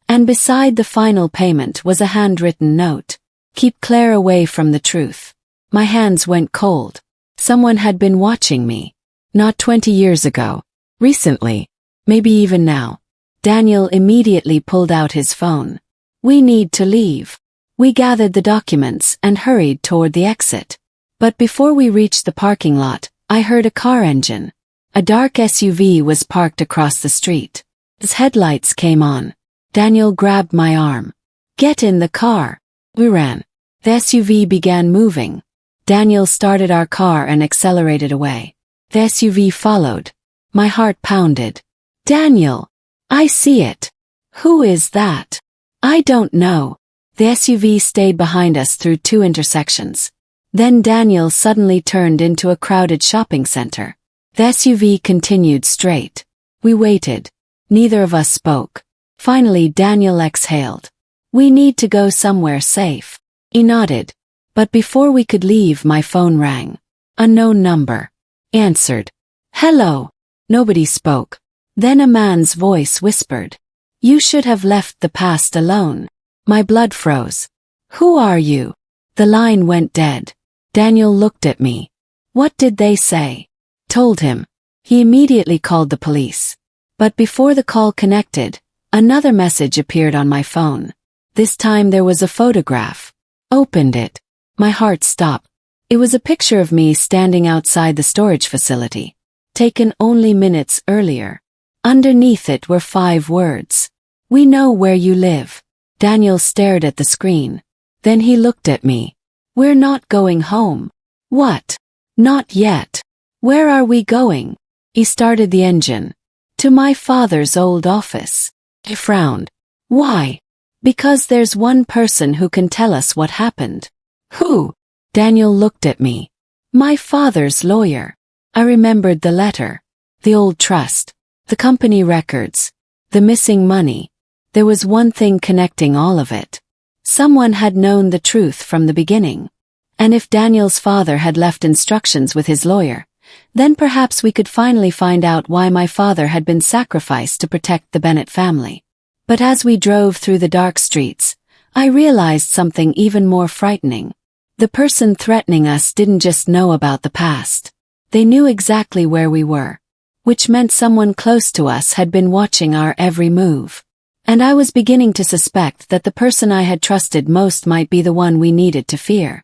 And beside the final payment was a handwritten note. Keep Claire away from the truth. My hands went cold. Someone had been watching me. Not 20 years ago. Recently. Maybe even now. Daniel immediately pulled out his phone. We need to leave. We gathered the documents and hurried toward the exit. But before we reached the parking lot, I heard a car engine. A dark SUV was parked across the street. Its headlights came on. Daniel grabbed my arm. Get in the car. We ran. The SUV began moving. Daniel started our car and accelerated away. The SUV followed. My heart pounded. Daniel! I see it. Who is that? I don't know. The SUV stayed behind us through 2 intersections. Then Daniel suddenly turned into a crowded shopping center. The SUV continued straight. We waited. Neither of us spoke. Finally Daniel exhaled. We need to go somewhere safe. He nodded. But before we could leave my phone rang. Unknown number. Answered. Hello. Nobody spoke. Then a man's voice whispered. You should have left the past alone. My blood froze. Who are you? The line went dead. Daniel looked at me. What did they say? Told him. He immediately called the police. But before the call connected, another message appeared on my phone. This time there was a photograph. Opened it. My heart stopped. It was a picture of me standing outside the storage facility, taken only minutes earlier. Underneath it were 5 words. "We know where you live." Daniel stared at the screen. Then he looked at me. "We're not going home." "What?" "Not yet." "Where are we going?" He started the engine. "To my father's old office." I frowned. "Why?" "Because there's one person who can tell us what happened." "Who?" Daniel looked at me. "My father's lawyer." I remembered the letter, the old trust, the company records, the missing money. There was one thing connecting all of it. Someone had known the truth from the beginning. And if Daniel's father had left instructions with his lawyer, then perhaps we could finally find out why my father had been sacrificed to protect the Bennett family. But as we drove through the dark streets, I realized something even more frightening. The person threatening us didn't just know about the past. They knew exactly where we were, which meant someone close to us had been watching our every move. And I was beginning to suspect that the person I had trusted most might be the one we needed to fear.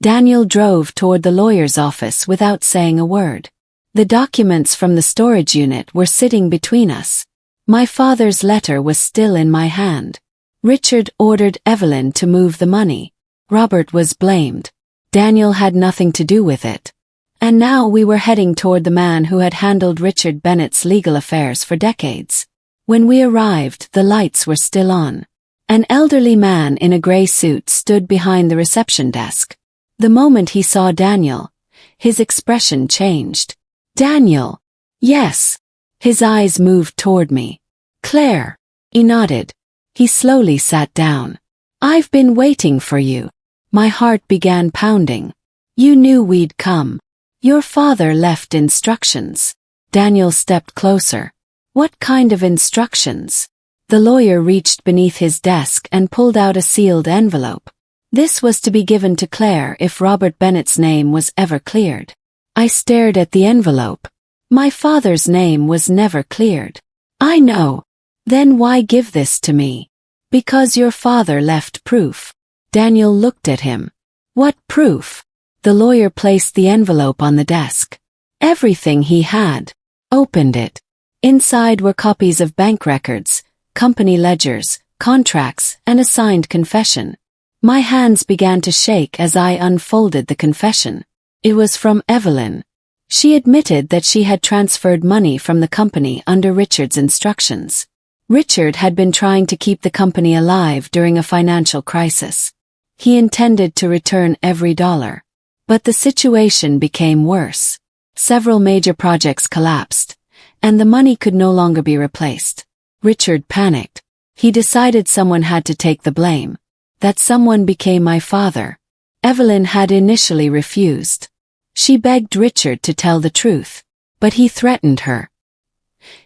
Daniel drove toward the lawyer's office without saying a word. The documents from the storage unit were sitting between us. My father's letter was still in my hand. Richard ordered Evelyn to move the money. Robert was blamed. Daniel had nothing to do with it. And now we were heading toward the man who had handled Richard Bennett's legal affairs for decades. When we arrived, the lights were still on. An elderly man in a gray suit stood behind the reception desk. The moment he saw Daniel, his expression changed. "Daniel." "Yes." His eyes moved toward me. "Claire." He nodded. He slowly sat down. "I've been waiting for you." My heart began pounding. "You knew we'd come. Your father left instructions." Daniel stepped closer. "What kind of instructions?" The lawyer reached beneath his desk and pulled out a sealed envelope. This was to be given to Claire if Robert Bennett's name was ever cleared. I stared at the envelope. My father's name was never cleared. "I know." "Then why give this to me?" "Because your father left proof." Daniel looked at him. "What proof?" The lawyer placed the envelope on the desk. "Everything he had." Opened it. Inside were copies of bank records, company ledgers, contracts, and a signed confession. My hands began to shake as I unfolded the confession. It was from Evelyn. She admitted that she had transferred money from the company under Richard's instructions. Richard had been trying to keep the company alive during a financial crisis. He intended to return every dollar. But the situation became worse. Several major projects collapsed, and the money could no longer be replaced. Richard panicked. He decided someone had to take the blame. That someone became my father. Evelyn had initially refused. She begged Richard to tell the truth, but he threatened her.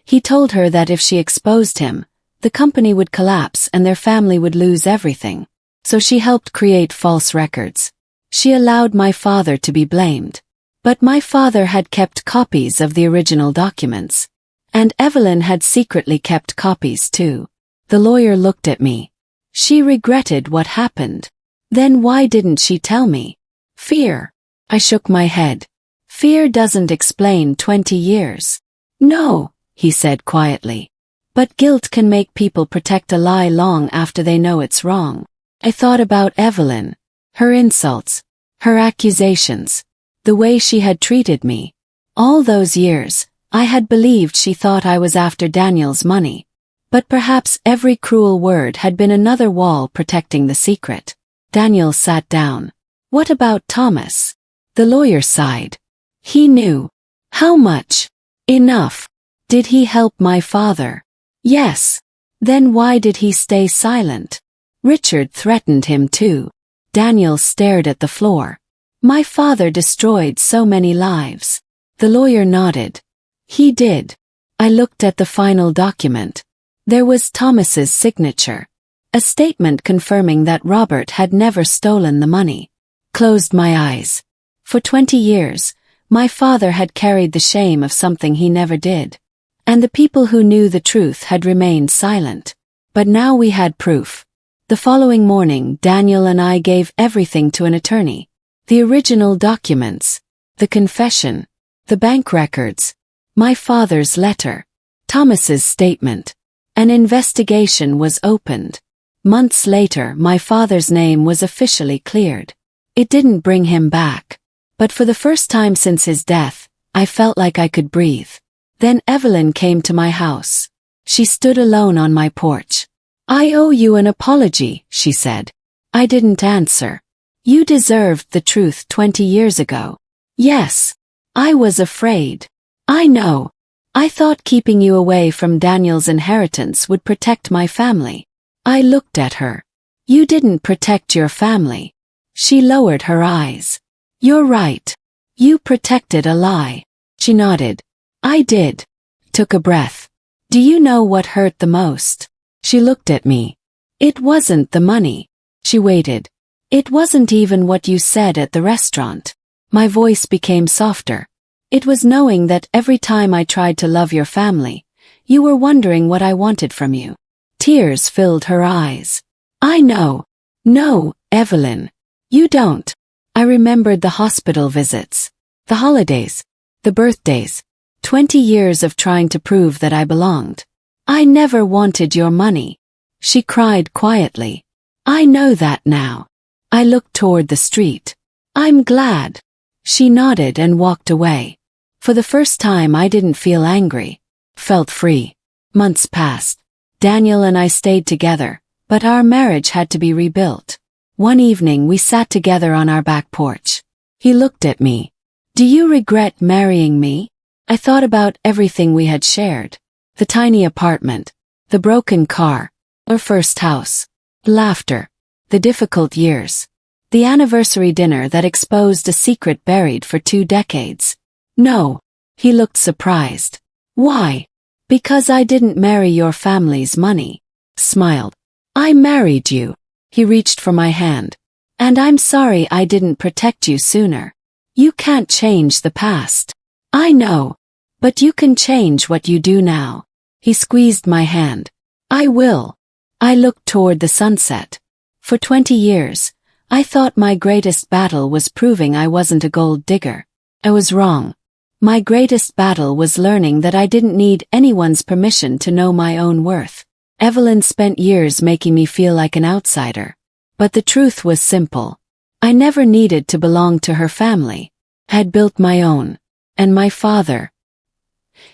He told her that if she exposed him, the company would collapse and their family would lose everything. So she helped create false records. She allowed my father to be blamed. But my father had kept copies of the original documents. And Evelyn had secretly kept copies too. The lawyer looked at me. She regretted what happened. Then why didn't she tell me? Fear. I shook my head. Fear doesn't explain 20 years. No, he said quietly. But guilt can make people protect a lie long after they know it's wrong. I thought about Evelyn, her insults, her accusations, the way she had treated me. All those years, I had believed she thought I was after Daniel's money. But perhaps every cruel word had been another wall protecting the secret. Daniel sat down. What about Thomas? The lawyer sighed. He knew. How much? Enough. Did he help my father? Yes. Then why did he stay silent? Richard threatened him too. Daniel stared at the floor. My father destroyed so many lives. The lawyer nodded. He did. I looked at the final document. There was Thomas's signature. A statement confirming that Robert had never stolen the money. Closed my eyes. For 20 years, my father had carried the shame of something he never did. And the people who knew the truth had remained silent. But now we had proof. The following morning, Daniel and I gave everything to an attorney. The original documents, the confession, the bank records, my father's letter, Thomas's statement. An investigation was opened. Months later, my father's name was officially cleared. It didn't bring him back. But for the first time since his death, I felt like I could breathe. Then Evelyn came to my house. She stood alone on my porch. I owe you an apology, she said. I didn't answer. You deserved the truth 20 years ago. Yes. I was afraid. I know. I thought keeping you away from Daniel's inheritance would protect my family. I looked at her. You didn't protect your family. She lowered her eyes. You're right. You protected a lie. She nodded. I did. Took a breath. Do you know what hurt the most? She looked at me. It wasn't the money. She waited. It wasn't even what you said at the restaurant. My voice became softer. It was knowing that every time I tried to love your family, you were wondering what I wanted from you. Tears filled her eyes. I know. No, Evelyn. You don't. I remembered the hospital visits, the holidays, the birthdays, 20 years of trying to prove that I belonged. I never wanted your money. She cried quietly. I know that now. I looked toward the street. I'm glad. She nodded and walked away. For the first time I didn't feel angry. Felt free. Months passed. Daniel and I stayed together, but our marriage had to be rebuilt. One evening we sat together on our back porch. He looked at me. Do you regret marrying me? I thought about everything we had shared. The tiny apartment, the broken car, our first house, laughter, the difficult years, the anniversary dinner that exposed a secret buried for 2 decades. No. He looked surprised. Why? Because I didn't marry your family's money. Smiled. I married you. He reached for my hand. And I'm sorry I didn't protect you sooner. You can't change the past. I know. But you can change what you do now. He squeezed my hand. I will. I looked toward the sunset. For 20 years, I thought my greatest battle was proving I wasn't a gold digger. I was wrong. My greatest battle was learning that I didn't need anyone's permission to know my own worth. Evelyn spent years making me feel like an outsider. But the truth was simple. I never needed to belong to her family. I had built my own. And my father.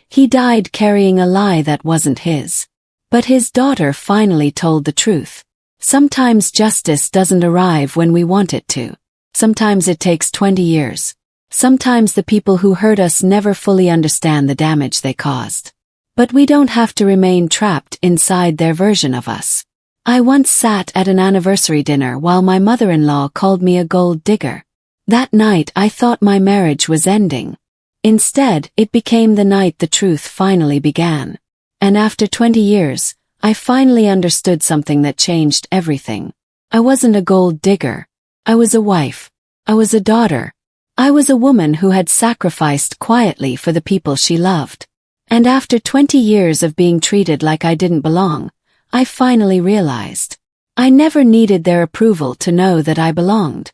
He died carrying a lie that wasn't his. But his daughter finally told the truth. Sometimes justice doesn't arrive when we want it to. Sometimes it takes 20 years. Sometimes the people who hurt us never fully understand the damage they caused. But we don't have to remain trapped inside their version of us. I once sat at an anniversary dinner while my mother-in-law called me a gold digger. That night I thought my marriage was ending. Instead, it became the night the truth finally began. And after 20 years, I finally understood something that changed everything. I wasn't a gold digger. I was a wife. I was a daughter. I was a woman who had sacrificed quietly for the people she loved. And after 20 years of being treated like I didn't belong, I finally realized. I never needed their approval to know that I belonged.